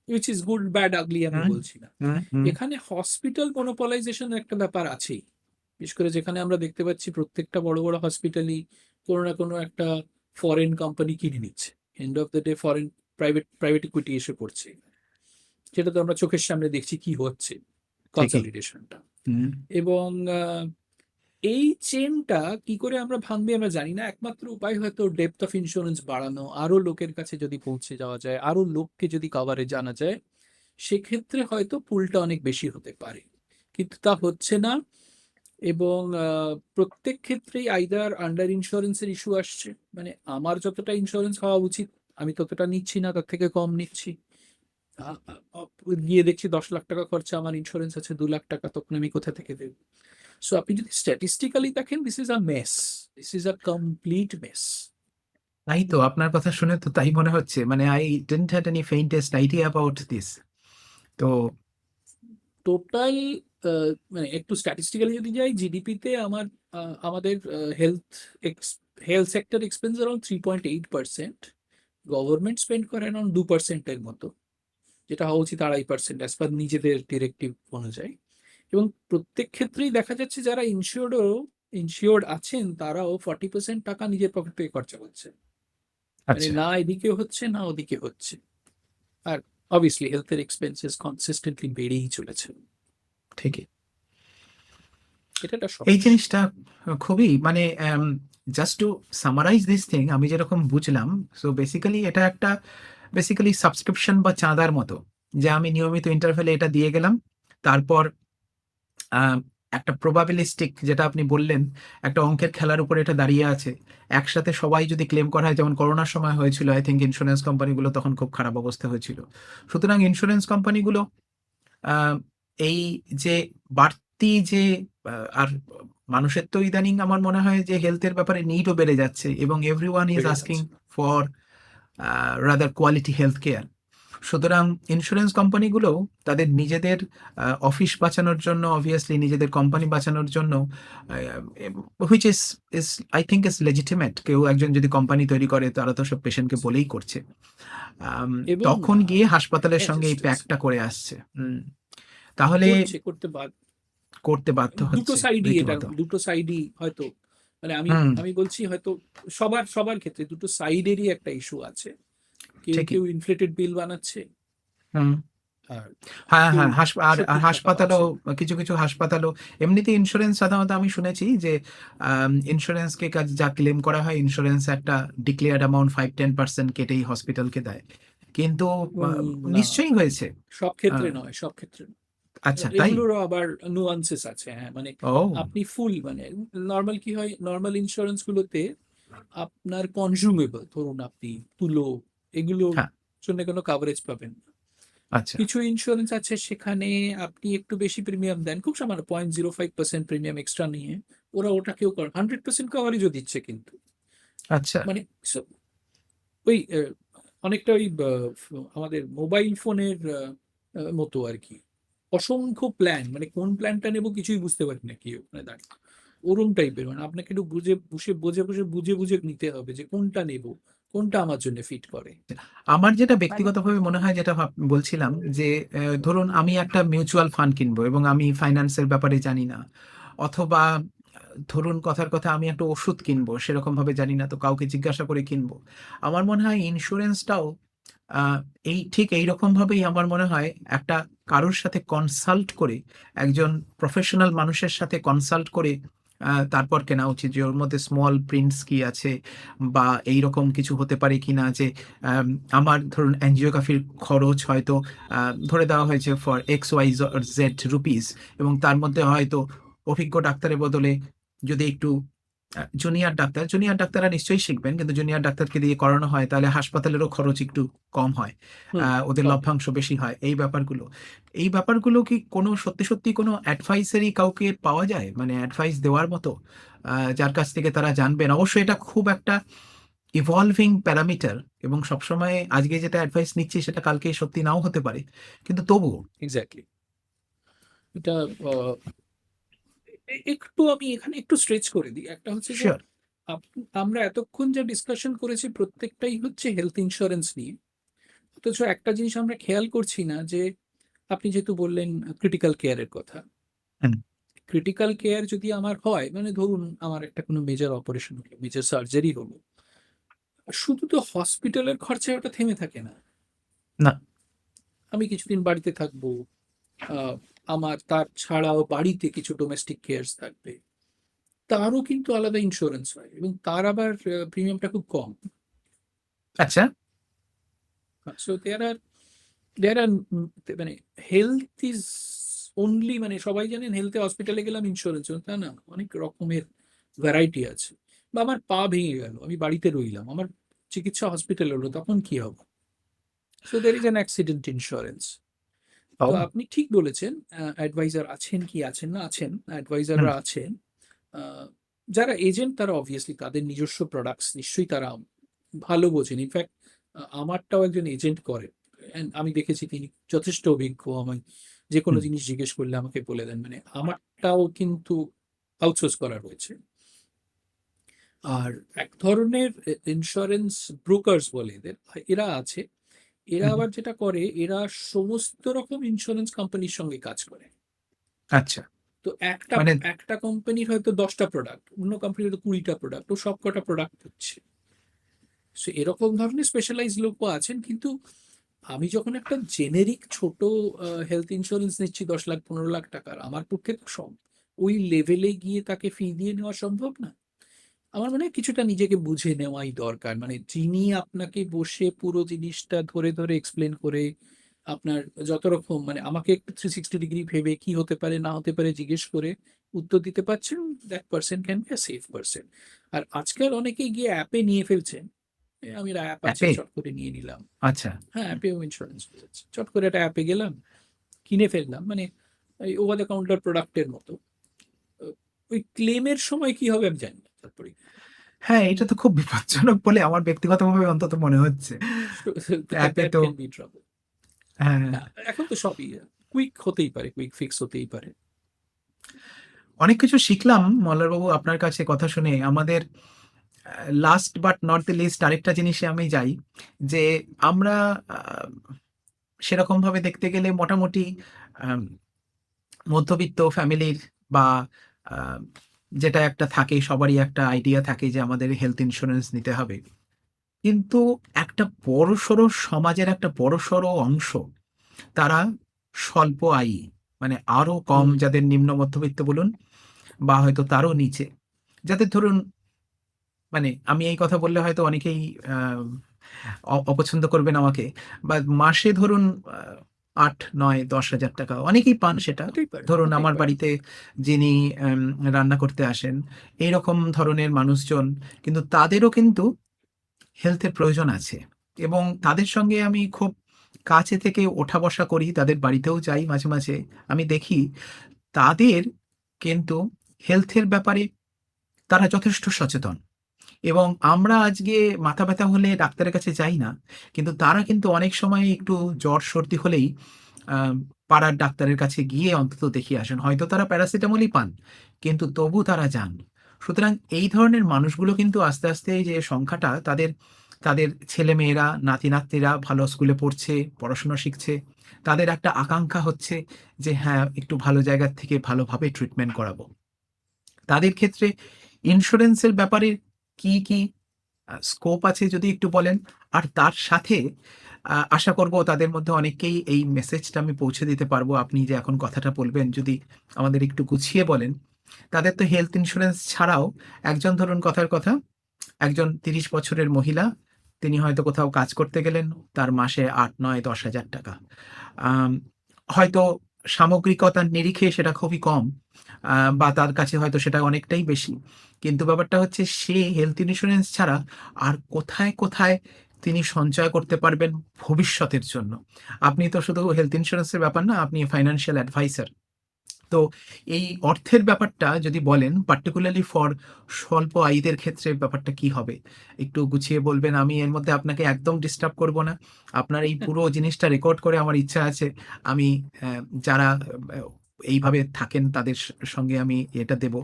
উইচ ইজ গুড ব্যাড আগলি আমি হুম, বলছি না। হুম, হুম। এখানে হসপিটাল মনোপলাইজেশনের একটা ব্যাপার আছেই। বিশেষ করে যেখানে আমরা দেখতে পাচ্ছি প্রত্যেকটা বড় বড় হসপিটালই কোনো না কোনো একটা ফরেন কোম্পানি কিনে নিচ্ছে। End of the day foreign private equity এসে পড়ছে, যেটা তো আমরা চোখের সামনে দেখছি কি হচ্ছে, ঠিকই। কনসলিডেশনটা। হুম। এবং এই চেনটা কি করে আমরা ভাঙবে আমরা জানি না। একমাত্র উপায় হয়তো ডেপথ অফ ইন্স্যুরেন্স বাড়ানো, আরো লোকের কাছে যদি পৌঁছে যাওয়া যায়, আরো লোককে যদি কভারে জানা যায়, সেক্ষেত্রে হয়তো পুলটা অনেক বেশি হতে পারে, কিন্তু তা হচ্ছে না। এবং প্রত্যেক ক্ষেত্রেই আইদার আন্ডার ইন্স্যুরেন্সের ইস্যু আসছে, মানে আমার যতটা ইন্স্যুরেন্স হওয়া উচিত আমি ততটা নিচ্ছি না, তার থেকে কম নিচ্ছি। গিয়ে দেখছি 10 লাখ টাকা খরচা, আমার ইন্স্যুরেন্স আছে 2 লাখ টাকা, তখন আমি কোথা থেকে দেব? সো আপনি যদি স্ট্যাটিস্টিক্যালি দেখেন, this is a mess, this is a complete mess. তাই তো, আপনার কথা শুনে তো তাই মনে হচ্ছে। মানে I didn't had any faintest idea about this. তো টোটাল মানে একটু স্ট্যাটিস্টিক্যালি যদি যাই, জিডিপিতে আমাদের health health sector expense around 3.8%, government spend করে অ্যারাউন্ড 2%-এর মতো, যেটা হওয়া উচিত 2.5% অ্যাজ পার নিজেদের ডিরেক্টিভ অনুযায়ী। এবং প্রত্যেক ক্ষেত্রেই দেখা যাচ্ছে যারা ইনশিওর্ড আছেন তারাও 40% টাকা নিজের পকেট থেকে খরচা করছে, মানে আচ্ছা। না এদিকে হচ্ছে না ওদিকে হচ্ছে। আর অবভিয়াসলি হেলথের এক্সপেন্সেস কনসিস্টেন্টলি বেড়েই চলেছে। ঠিকই। এটা একটা এই সমস্যা। জিনিসটা খুবই মানে just to summarise this thing, আমি যেরকম বুঝলাম, সো বেসিক্যালি এটা একটা সাবস্ক্রিপশন বা চাঁদার মতো, যে আমি নিয়মিত ইন্টারভ্যালে এটা দিয়ে গেলাম। তারপর আহ, একটা প্রবাবিলিস্টিক, যেটা আপনি বললেন, একটা অঙ্কের খেলার উপর এটা দাঁড়িয়ে আছে। একসাথে সবাই যদি ক্লেম করা হয়, যেমন করোনার সময় হয়েছিল, আই থিঙ্ক ইন্স্যুরেন্স কোম্পানিগুলো তখন খুব খারাপ অবস্থা হয়েছিল। সুতরাং ইন্স্যুরেন্স কোম্পানিগুলো আহ, এই যে বাড়তি যে আর মানুষের তো ইদানিং আমার মনে হয় যে হেলথের ব্যাপারে নিডও বেড়ে যাচ্ছে, এবং এভরিওয়ান ইজ বেড়ে আস্কিং যাচ্ছে। For rather quality health care. সুতরাং ইন্স্যুরেন্স কোম্পানিগুলো তাদের নিজেদের অফিস বাঁচানোর জন্য, অবভিয়াসলি নিজেদের কোম্পানি বাঁচানোর জন্য, which is is I think is legitimate. কেউ একজন যদি কোম্পানি তৈরি করে, তারা তো সব পেশেন্টকে বলেই করছে। এবং তখন গিয়ে হাসপাতালের হ্যাঁ, সঙ্গে এই জাস্ট প্যাকটা করে আসছে। তাহলে করতে করতে বাধ্য দুটো হচ্ছে সাইডই, এটা রীতিমত। দুটো সাইডই হয়তো, মানে আমি হুম। আমি বলছি হয়তো সবার সবার ক্ষেত্রে দুটো সাইডেরই একটা ইস্যু আছে। কেউ ঠিকই। কেউ ইনফ্লেটেড বিল বানাচ্ছে, হুম। আর হ্যাঁ, কেউ হ্যাঁ, আর আর সত্যিই টাকা হাসপাতালও, পাচ্ছে না। কিছু কিছু হাসপাতালও এমনিতে ইন্স্যুরেন্স, সাধারণত আমি শুনেছি যে ইন্স্যুরেন্সকে কাজ যা ক্লেম করা হয়, ইন্স্যুরেন্স একটা ডিক্লেয়ার্ড অ্যামাউন্ট 5-10% কেটেই হসপিটালকে দেয়। কিন্তু না, নিশ্চয়ই হয়েছে। সব ক্ষেত্রে আহ, নয়, সব ক্ষেত্রে নয়। আচ্ছা, তাই? এগুলোরও আবার নুয়ান্সেস আছে, হ্যাঁ, মানে ও আপনি ফুল, মানে নর্মাল কি হয়, নর্মাল ইন্স্যুরেন্স গুলোতে আপনার কনজিউমেবল, ধরুন আপনি তুলো, এগুলোর হ্যাঁ, জন্য কোনো কাভারেজ পাবেন না। আচ্ছা, কিছু ইন্স্যুরেন্স আছে সেখানে আপনি একটু বেশি প্রিমিয়াম দেন, খুব সামান্য 0.05% প্রিমিয়াম এক্সট্রা নিয়ে ওরা ওটাকেও 100% কভারেজও দিচ্ছে কিন্তু, আচ্ছা, মানে ওই অনেকটা ওই আমাদের মোবাইল ফোনের মতো আর কি, অসংখ্য প্ল্যান, মানে কোন প্ল্যানটা নেব কিছুই বুঝতে পারি না কি ওখানে দাঁড়িয়ে, ওরম টাইপের, মানে আপনাকে একটু বুঝে বুঝে নিতে হবে যে কোনটা নেব, কোনটা আমার জন্য ফিট করে। আমার যেটা ব্যক্তিগতভাবে মনে হয়, যেটা বলছিলাম, যে ধরুন আমি একটা মিউচুয়াল ফান্ড কিনবো এবং আমি ফাইন্যান্সের ব্যাপারে জানি না, অথবা ধরুন কথার কথা আমি একটা ওষুধ কিনবো, সেরকম ভাবে জানি না, তো কাউকে জিজ্ঞাসা করে কিনবো। আমার মনে হয় ইন্স্যুরেন্সটাও আহ, এই ঠিক এইরকম ভাবেই আমার মনে হয় একটা কারোর সাথে কনসাল্ট করে, একজন প্রফেশনাল মানুষের সাথে কনসাল্ট করে তারপর কেনা উচিত, যে ওর মধ্যে স্মল প্রিন্টস কি আছে, বা এই রকম কিছু হতে পারে কিনা, যে আম, আমার ধরুন অ্যাঞ্জিওগ্রাফির খরচ হয়তো ধরে দেওয়া হয়েছে ফর XYZ রুপিস, এবং তার মধ্যে হয়তো অভিজ্ঞ ডাক্তারের বদলে যদি একটু জুনিয়র ডাক্তাররা নিশ্চয়ই শিখবেন, কিন্তু জুনিয়র ডাক্তারকে দিয়ে করানো হয়, তাহলে হাসপাতালেরও খরচ একটু কম হয়, হুম, ওদের কম। লভ্যাংশ বেশি হয়। এই ব্যাপারগুলো কি কোনো সত্যি সত্যি কোনো অ্যাডভাইসারি কাউকে পাওয়া যায়, মানে অ্যাডভাইস দেওয়ার মতো, যার কাছ থেকে তারা জানবেন? অবশ্যই এটা খুব একটা ইভলভিং প্যারামিটার, এবং সবসময় আজকে যেটা অ্যাডভাইস নিচ্ছি সেটা কালকে সত্যি নাও হতে পারে, কিন্তু তবুও। এক্স্যাক্টলি। এটা একটু আমি এখানে একটু স্ট্রেচ করে দিই, একটা হচ্ছে যে শিওর। আমরা এতক্ষণ যা ডিসকাশন করেছি প্রত্যেকটাই হচ্ছে হেলথ ইন্স্যুরেন্স নিয়ে, অথচ একটা জিনিস আমরা খেয়াল করছি না যে আপনি যেহেতু বললেন ক্রিটিক্যাল কেয়ারের কথা, ক্রিটিক্যাল কেয়ার যদি আমার হয়, মানে ধরুন আমার একটা কোনো মেজর অপারেশন হলো, মেজর সার্জারি হলো, শুধু তো হসপিটালের খরচায় ওটা থেমে থাকে না, না। আমি কিছুদিন বাড়িতে থাকবো, আহ, আমার তার ছাড়াও বাড়িতে কিছু ডোমেস্টিক কেয়ার্স থাকবে, তারও কিন্তু আলাদা ইন্স্যুরেন্স হয়, এবং তার আবার প্রিমিয়ামটা খুব কম। আচ্ছা। সো দেয়ার আর মানে হেলথ ইজ অনলি, মানে সবাই জানেন হেলথে হসপিটালে গেলাম ইন্স্যুরেন্স, তা না, অনেক রকমের ভ্যারাইটি আছে। বা আমার পা ভেঙে গেল, আমি বাড়িতে রইলাম, আমার চিকিৎসা হসপিটালে হলো, তখন কি হবে? So there is an accident insurance. তো ও। আপনি ঠিক বলেছেন, অ্যাডভাইজার আছেন কি আছেন না, আছেন হুম। অ্যাডভাইজাররা আছেন। আহ, যারা এজেন্ট তারা অবভিয়াসলি তাদের নিজস্ব প্রোডাক্টস নিশ্চয়ই তারা ভালো বোঝেন, ইনফ্যাক্ট আমারটাও একজন এজেন্ট করে, and আমি দেখেছি তিনি যথেষ্ট অভিজ্ঞ, আমি যে কোনো হুম। জিনিস জিজ্ঞেস করলে আমাকে বলে দেন, মানে আমারটাও কিন্তু আউটসোর্স করা রয়েছে। আর এক ধরনের ইন্স্যুরেন্স ব্রোকার্স বলে এদের, এরা আছে, এরা হুম। আবার যেটা করে, এরা সমস্ত রকম ইন্স্যুরেন্স কোম্পানির সঙ্গে কাজ করে। আচ্ছা। তো একটা মানে একটা কোম্পানির হয়তো 10টা প্রোডাক্ট, অন্য কোম্পানির হয়তো 20টা প্রোডাক্ট, ও সব কটা প্রোডাক্ট হচ্ছে। সো এরকম ধরনের স্পেশালাইজ লোকও আছেন, কিন্তু আমি যখন একটা জেনেরিক ছোট হেলথ ইন্স্যুরেন্স নিচ্ছি 10 লাখ 15 লাখ টাকার, আমার পক্ষে তো সব ওই লেভেলে গিয়ে তাকে ফি দিয়ে নেওয়া সম্ভব না। আমার মনে হয় কিছুটা নিজেকে বুঝে নেওয়াই দরকার। মানে যিনি আপনাকে বসে পুরো জিনিসটা ধরে, ধরে এক্সপ্লেন করে আপনার যত রকম মানে আমাকে একটু 360 ডিগ্রি ভেবে কি হতে পারে না হতে পারে জিজ্ঞেস করে উত্তর দিতে পারছেন, that person can be a safe person. আর আজকাল অনেকেই গিয়ে অ্যাপে নিয়ে ফেলছেন। আমি অ্যাপ আছে অ্যাপে? চট করে নিয়ে নিলাম। আচ্ছা। হ্যাঁ, অ্যাপেও ইন্স্যুরেন্স হয়ে যাচ্ছে। চট করে একটা অ্যাপে গেলাম, কিনে ফেললাম। মানে এই ওভার দ্য কাউন্টার প্রোডাক্টের মতো। আ ওই ক্লেমের সময় কি হবে আমি জানি না। তারপরে হ্যাঁ, এটা তো খুব বিপজ্জনক বলে আমার ব্যক্তিগতভাবে অন্তত মনে হচ্ছে। অ্যাপে দ্যাট তো ক্যান বি ট্রাবল। হ্যাঁ, হ্যাঁ, এখন তো সবই কুইক হতেই পারে, কুইক ফিক্স হতেই পারে। অনেক কিছু শিখলাম মল্লারবাবু আপনার কাছে কথা শুনে। আমাদের last but not the least আরেকটা জিনিসে আমি যাই যে আমরা আ সেরকমভাবে দেখতে গেলে মোটামুটি আম মধ্যবিত্ত ফ্যামিলির বা আ যেটা একটা থাকে সবারই একটা আইডিয়া থাকে যে আমাদের হেলথ ইন্সুরেন্স নিতে হবে। কিন্তু একটা বড়সড় সমাজের একটা বড়সড় অংশ তারা স্বল্প আয়ী। মানে আরো কম হুম, যাদের নিম্ন মধ্যবিত্ত বলুন বা হয়তো তারও নিচে। যাদের ধরুন মানে আমি এই কথা বললে হয়তো অনেকেই আ অপছন্দ করবেন আমাকে। বা মাসে ধরুন আ ৮, ৯, ১০,০০০ টাকা অনেকেই পান সেটা। হতেই পারে, ধরুন হতেই আমার পারে। বাড়িতে যিনি রান্না করতে আসেন, এইরকম ধরনের মানুষজন কিন্তু তাদেরও কিন্তু হেলথের প্রয়োজন আছে এবং তাদের সঙ্গে আমি খুব কাছে থেকে ওঠা বসা করি। তাদের বাড়িতেও যাই মাঝে, মাঝে। আমি দেখি তাদের কিন্তু হেলথের ব্যাপারে তারা যথেষ্ট সচেতন। এবং আমরা আজকে মাথা ব্যথা হলে ডাক্তারের কাছে যাই না। কিন্তু তারা কিন্তু অনেক সময় একটু জ্বর সর্দি হলেই আ পাড়ার ডাক্তারের কাছে গিয়ে অন্তত দেখিয়ে আসেন। হয়তো তারা প্যারাসিটামলই পান, কিন্তু তবু তারা যান। সুতরাং এই ধরনের মানুষগুলো কিন্তু আস্তে, আস্তে এই যে সংখ্যাটা তাদের ছেলেমেয়েরা, নাতি-নাতনিরা ভালো স্কুলে পড়ছে, পড়াশোনা শিখছে। তাদের একটা আকাঙ্খা হচ্ছে যে হ্যাঁ, একটু ভালো জায়গা থেকে ভালোভাবে ট্রিটমেন্ট করাবো। তাদের ক্ষেত্রে ইন্সুরেন্সের ব্যাপারে কি স্কোপ আছে যদি একটু বলেন? আর তার সাথে আশা করব তাদের মধ্যে অনেককেই এই মেসেজটা আমি পৌঁছে দিতে পারবো। আপনি যে এখন কথাটা বলবেন যদি আমাদের একটু গুছিয়ে বলেন। তাদের তো হেলথ ইন্সুরেন্স ছাড়াও একজন ধরুন কথার কথা, একজন ৩০ বছরের মহিলা, তিনি হয়তো কোথাও কাজ করতে গেলেন, তার মাসে ৮, ৯, ১০,০০০ টাকা। আম হয়তো সামগ্রিকতার নিরিখে সেটা খুবই কম বা তার কাছে হয়তো সেটা অনেকটাই বেশি। কিন্তু ব্যাপারটা হচ্ছে সে হেলথ ইন্সুরেন্স ছাড়া আর কোথায়, কোথায় তিনি সঞ্চয় করতে পারবেন ভবিষ্যতের জন্য? আপনি তো শুধু হেলথ ইন্সুরেন্সের ব্যাপার না, আপনি ফাইন্যান্সিয়াল অ্যাডভাইজার। তো এই অর্থের ব্যাপারটা যদি বলেন particularly ফর স্বল্প আয়ীদের ক্ষেত্রে ব্যাপারটা কি হবে? একটু গুছিয়ে বলবেন। আমি এর মধ্যে আপনাকে একদম ডিস্টার্ব করব না। আপনার এই পুরো জিনিসটা রেকর্ড করে আমার ইচ্ছা আছে আমি যারা এইভাবে থাকেন তাদের সঙ্গে আমি এটা দেব।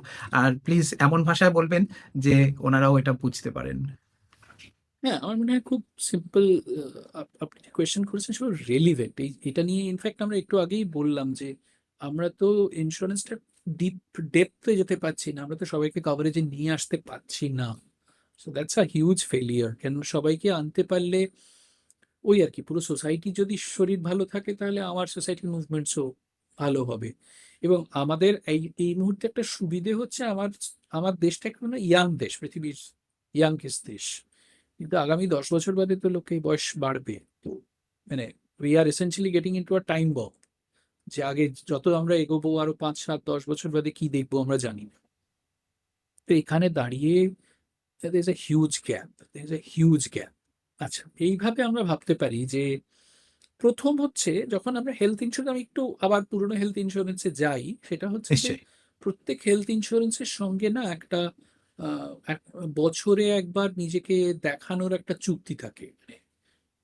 আর প্লিজ এমন ভাষায় বলবেন যে ওনারাও এটা বুঝতে পারেন। হ্যাঁ, আমার মনে হয় খুব সিম্পল। আপনি যে কোয়েশ্চেন করেছেন সেগুলো রেলিভেন্ট। এটা নিয়ে ইনফ্যাক্ট আমরা একটু আগেই বললাম যে আমরা তো ইন্স্যুরেন্সটা ডিপ ডেপথে যেতে পারছি না। আমরা তো সবাইকে কভারেজে নিয়ে আসতে পারছি না। So that's a huge failure. কেন সবাইকে আনতে পারলে ওই আর কি পুরো সোসাইটি যদি শরীর ভালো থাকে তাহলে আমার সোসাইটির মুভমেন্টসও ভালো হবে। এবং আমাদের এই মুহূর্তে একটা সুবিধে হচ্ছে আমার দেশটা এখন ইয়াং দেশ, পৃথিবীর ইয়াংগেস্ট দেশ। কিন্তু আগামী 10 বছর বাদে তো লোকে বয়স বাড়বে। তো মানে we are essentially getting into a time bomb, যে আগে যত আমরা এগোবো আরো 5, 7, 10 বছর বাদে কি দেখবো আমরা জানি না। তো এখানে দাঁড়িয়ে there is a huge gap, there is a huge gap। আচ্ছা, এইভাবে আমরা ভাবতে পারি যে প্রথম হচ্ছে যখন আমরা হেলথ ইন্স্যুরেন্স, আমি একটু আবার পুরোনো হেলথ ইন্স্যুরেন্সে যাই, সেটা হচ্ছে যে নিশ্চয়ই। প্রত্যেক হেলথ ইন্স্যুরেন্সের সঙ্গে না একটা বছরে একবার নিজেকে দেখানোর একটা চুক্তি থাকে। মানে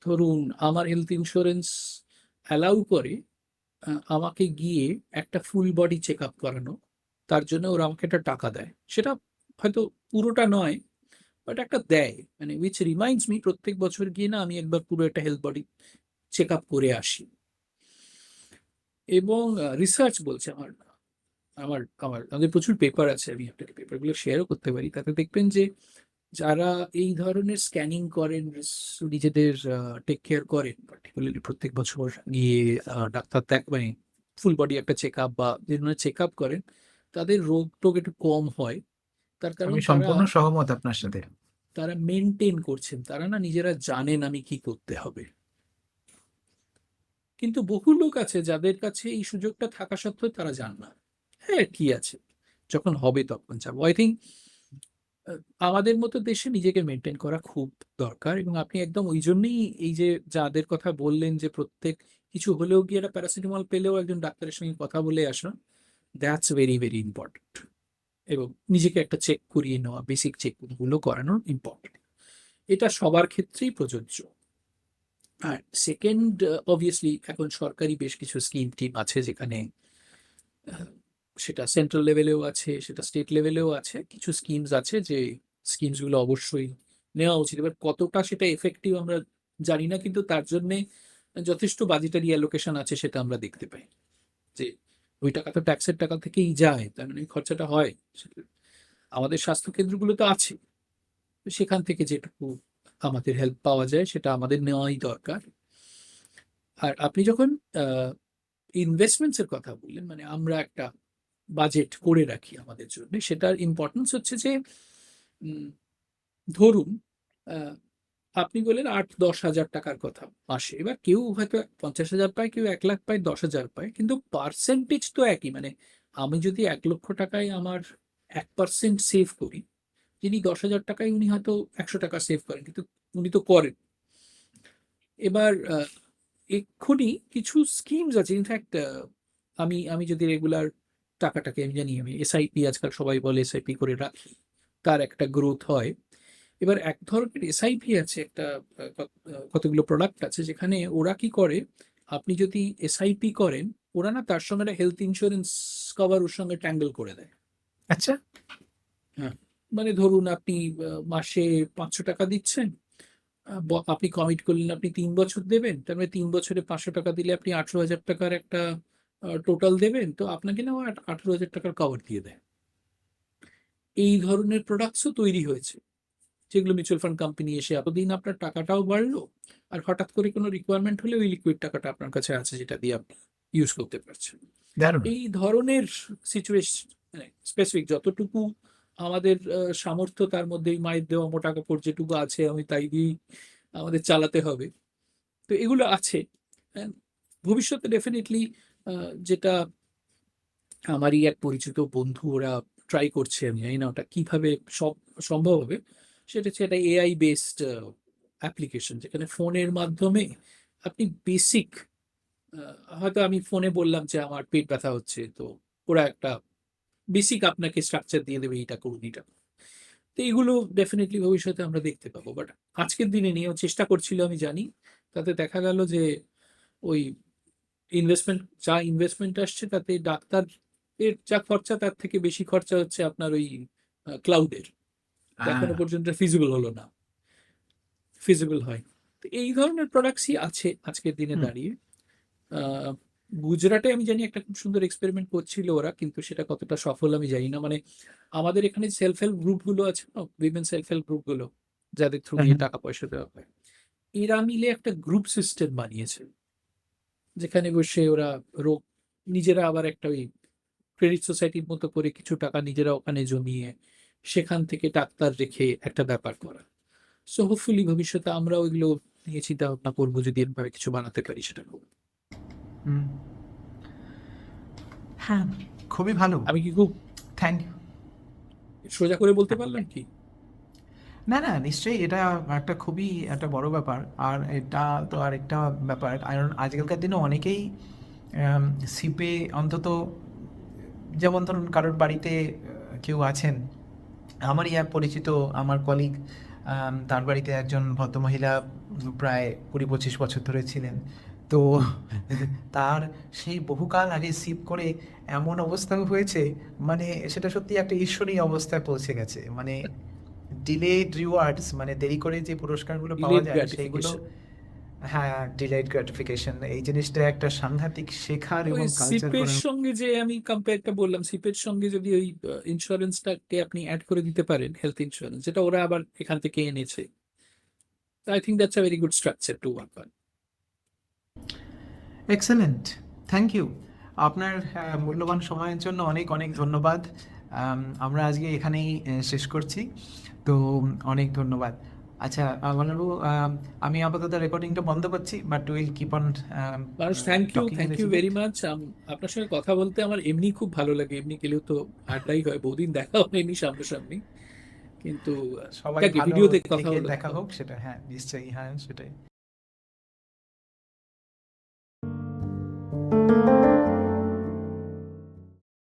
ধরুন আমার হেলথ ইন্স্যুরেন্স অ্যালাউ করে আমাকে গিয়ে একটা ফুল বডি চেক আপ করানো। তার জন্য ওরা আমাকে একটা টাকা দেয়, সেটা হয়তো পুরোটা নয়, বাট একটা দেয়, মানে উইচ রিমাইন্ডস মি প্রত্যেক বছর গিয়ে না আমি একবার পুরো একটা হেলথ বডি চেক আপ করে আসি। এবং রিসার্চ বলছে আমার আমার আমার আমাদের প্রচুর পেপার আছে, আমি আপনাকে পেপারগুলো শেয়ারও করতে পারি। তাতে দেখবেন যে যারা এই ধরনের স্ক্যানিং করেন, নিজেদের টেক কেয়ার করেন, পার্টিকুলারলি প্রত্যেক বছর গিয়ে ডাক্তার দেখ মানে ফুল বডি একটা চেক আপ বা যে ধরনের চেক আপ করেন, তাদের রোগ টোগ একটু কম হয় তার কারণ আমি তারা সম্পূর্ণ সহমত আপনার সাথে। তারা মেনটেন করছেন, তারা না নিজেরা জানেন আমি কি করতে হবে। কিন্তু বহু লোক আছে যাদের কাছে এই সুযোগটা থাকা সত্ত্বেও তারা জান না, হ্যাঁ কি আছে, যখন হবে তখন যাবো। আই থিঙ্ক আমাদের মতো দেশে নিজেকে মেনটেন করা খুব দরকার, এবং আপনি একদম ওই জন্যই এই যে যাদের কথা বললেন যে প্রত্যেক কিছু হলেও গিয়ে একটা প্যারাসিটামল পেলেও একজন ডাক্তারের সঙ্গে কথা বলে আসা, দ্যাটস ভেরি ভেরি ইম্পর্টেন্ট। এবং নিজেকে একটা চেক করিয়ে নেওয়া, বেসিক চেক গুলো করানো ইম্পর্টেন্ট, এটা সবার ক্ষেত্রেই প্রযোজ্য। আর সেকেন্ড, অবভিয়াসলি এখন সরকারি বেশ কিছু স্কিম টিম আছে, যেখানে আহ, সেটা সেন্ট্রাল লেভেলেও আছে, সেটা স্টেট লেভেলেও আছে, কিছু স্কিমস আছে যে স্কিমস গুলো অবশ্যই নেওয়া উচিত। এবার কতটা সেটা এফেক্টিভ আমরা জানি না, কিন্তু তার জন্য যথেষ্ট বাজেটারি অ্যালোকেশন আছে, সেটা আমরা দেখতে পাই যে ওই টাকা তো ট্যাক্সের টাকা থেকেই যায়, তার মানে ওই খরচাটা হয়। আমাদের স্বাস্থ্য কেন্দ্রগুলো তো আছে, তো সেখান থেকে যেটুকু আমাদের হেল্প পাওয়া যায় সেটা আমাদের নেওয়াই দরকার। আর আপনি যখন ইনভেস্টমেন্টস এর কথা বললেন, মানে আমরা একটা বাজেট করে রাখি আমাদের জন্য, সেটার ইম্পর্টেন্স হচ্ছে যে উম, ধরুন আহ, আপনি বললেন 8-10 হাজার টাকার কথা মাসে। এবার কেউ হয়তো 50,000 পায়, কেউ 1 লাখ পায়, 10,000 পায়, কিন্তু পার্সেন্টেজ তো একই। মানে আমি যদি 1 লক্ষ টাকায় আমার 1% সেভ করি, যিনি 10,000 টাকায় উনি হয়তো 100 টাকা সেভ করেন, কিন্তু উনি তো করেন। এবার এক্ষুনি কিছু স্কিমস আছে, ইনফ্যাক্ট আমি আমি যদি রেগুলার টাকাটাকে, আমি জানি আমি এসআইপি, আজকাল সবাই বলে এসআইপি করে রাখি, তার একটা গ্রোথ হয়। এবার এক ধরনের এসআইপি আছে, একটা কতগুলো প্রোডাক্ট আছে যেখানে ওরা কি করে, আপনি যদি এসআইপি করেন, ওরা না তার সঙ্গে একটা হেলথ ইন্স্যুরেন্স কভার ওর সঙ্গে ট্যাঙ্গেল করে দেয়। আচ্ছা। হ্যাঁ, মানে ধরুন আপনি মাসে 500 টাকা দিচ্ছেন, আপনি কমিট করলেন আপনি 3 বছর দেবেন, তার মানে 3 বছরে 500 টাকা দিলে আপনি 18,000 টাকার একটা টোটাল দেবেন, তো আপনাকে না 18,000 টাকার কভার দিয়ে দেয়। এই ধরনের প্রোডাক্টসও তৈরি হয়েছে, যেগুলো মিউচুয়াল ফান্ড কোম্পানি এসে এতদিন আপনার টাকাটাও বাড়লো, আর হঠাৎ করে কোনো রিকোয়ারমেন্ট হলে ওই লিকুইড টাকাটা আপনার কাছে আছে, যেটা দিয়ে আপনি ইউজ করতে পারছেন। দারুণ। এই ধরনের সিচুয়েশন, মানে স্পেসিফিক যতটুকু আমাদের সামর্থ্য, তার মধ্যেই মায়ের দেওয়া মোটা কাপড় যেটুকু আছে আমি তাই দিয়েই আমাদের চালাতে হবে। তো এগুলো আছে। And ভবিষ্যতে ডেফিনেটলি যেটা আমারই এক পরিচিত বন্ধু ওরা ট্রাই করছে, আমি জানি না ওটা কিভাবে সব সম্ভব হবে, সেটা হচ্ছে একটা এআই বেসড অ্যাপ্লিকেশন, যেখানে ফোনের মাধ্যমে আপনি বেসিক, হয়তো আমি ফোনে বললাম যে আমার পেট ব্যথা হচ্ছে, তো ওরা একটা বেসিক আপনাকে স্ট্রাকচার দিয়ে দেবে, এইটা করুন এটা করুন। তো এইগুলো ডেফিনেটলি ভবিষ্যতে আমরা দেখতে পাবো, বাট আজকের দিনে নিয়েও চেষ্টা করছিল আমি জানি, তাতে দেখা গেল যে ওই ইনভেস্টমেন্ট আসছে, তাতে ডাক্তার এর যা খরচা তার থেকে বেশি খরচা হচ্ছে আপনার ওই ক্লাউডের। এখনো পর্যন্ত ফিজিবল হলো না, ফিজিবল হয়। তো এই ধরনের প্রোডাক্টসই আছে আজকের দিনে হুম। দাঁড়িয়ে। আহ, গুজরাটে আমি জানি একটা খুব সুন্দর এক্সপেরিমেন্ট করছিল ওরা, কিন্তু সেটা কতটা সফল আমি জানি না। মানে আমাদের এখানে সেলফ হেল্প গ্রুপগুলো আছে না, উইমেন সেলফ হেল্প গ্রুপগুলো, যাদের থ্রু দিয়ে টাকা পয়সা দেওয়া হয়, এরা মিলে একটা গ্রুপ সিস্টেম বানিয়েছে, যেখানে বসে ওরা রোগ নিজেরা আবার একটা ওই ক্রেডিট সোসাইটির মতো করে কিছু টাকা নিজেরা ওখানে জমিয়ে সেখান থেকে ডাক্তার রেখে একটা ব্যাপার করা। সো হোপফুলি ভবিষ্যতে আমরা ওইগুলো নিয়ে চিন্তা ভাবনা করবো, যদি এরভাবে কিছু বানাতে পারি সেটা করবো। হুম। হ্যাঁ, খুবই ভালো। আমি কি খুব থ্যাংক ইউ। সোজা করে বলতে পারলাম কি? না, না, নিশ্চয়ই এটা একটা খুবই একটা বড় ব্যাপার। আর এটা তো আরেকটা ব্যাপার, কারণ আজকালকার দিনে অনেকেই সিপে অন্তত, যেমন ধরুন কারোর বাড়িতে কেউ আছেন, আমারই এক পরিচিত, আমার কলিগ, তার বাড়িতে একজন ভদ্রমহিলা প্রায় 20-25 বছর ধরে ছিলেন। তো তার সেই বহুকাল আগে সিপ করে এমন অবস্থা হয়েছে, মানে সেটা সত্যি একটা ঈশ্বরী অবস্থায় পৌঁছে গেছে। মানে ডিলেড রিওয়ার্ডস, মানে দেরি করে যে পুরস্কারগুলো পাওয়া ডিলেড যায় সেইগুলো। গ্র্যাটিফিকেশন। হ্যাঁ, ডিলাইট গ্র্যাটিফিকেশন, এই জিনিসটা একটা সাংঘাতিক শেখার ওই এবং কালচার সিপের করার। সঙ্গে যে আমি কম্পেয়ারটা বললাম, সিপের সঙ্গে যদি ওই ইন্স্যুরেন্সটাকে আপনি অ্যাড করে দিতে পারেন, হেলথ ইন্স্যুরেন্স, যেটা ওরা আবার এখান থেকে এনেছে, I think that's a very good structure to work on. Excellent, thank you. আপনার মূল্যবান সময়ের জন্য অনেক অনেক ধন্যবাদ। আমরা আজকে এখানেই শেষ করছি। তো অনেক ধন্যবাদ। আচ্ছা মানববাবু, আমি আপাতত রেকর্ডিংটা বন্ধ করছি, বাট উইল কিপ অন মানুষ, থ্যাংক ইউ ভেরি মাচ। আপনার সঙ্গে কথা বলতে আমার এমনি খুব ভালো লাগে, এমনি গেলেও তো আড্ডাই হয়, বহুদিন দেখা হয়নি সামনাসামনি, কিন্তু সবাই যাক, ভালো ভিডিওতে কথা থেকে হলো। দেখা হোক, সেটা হ্যাঁ নিশ্চয়ই, হ্যাঁ সেটাই।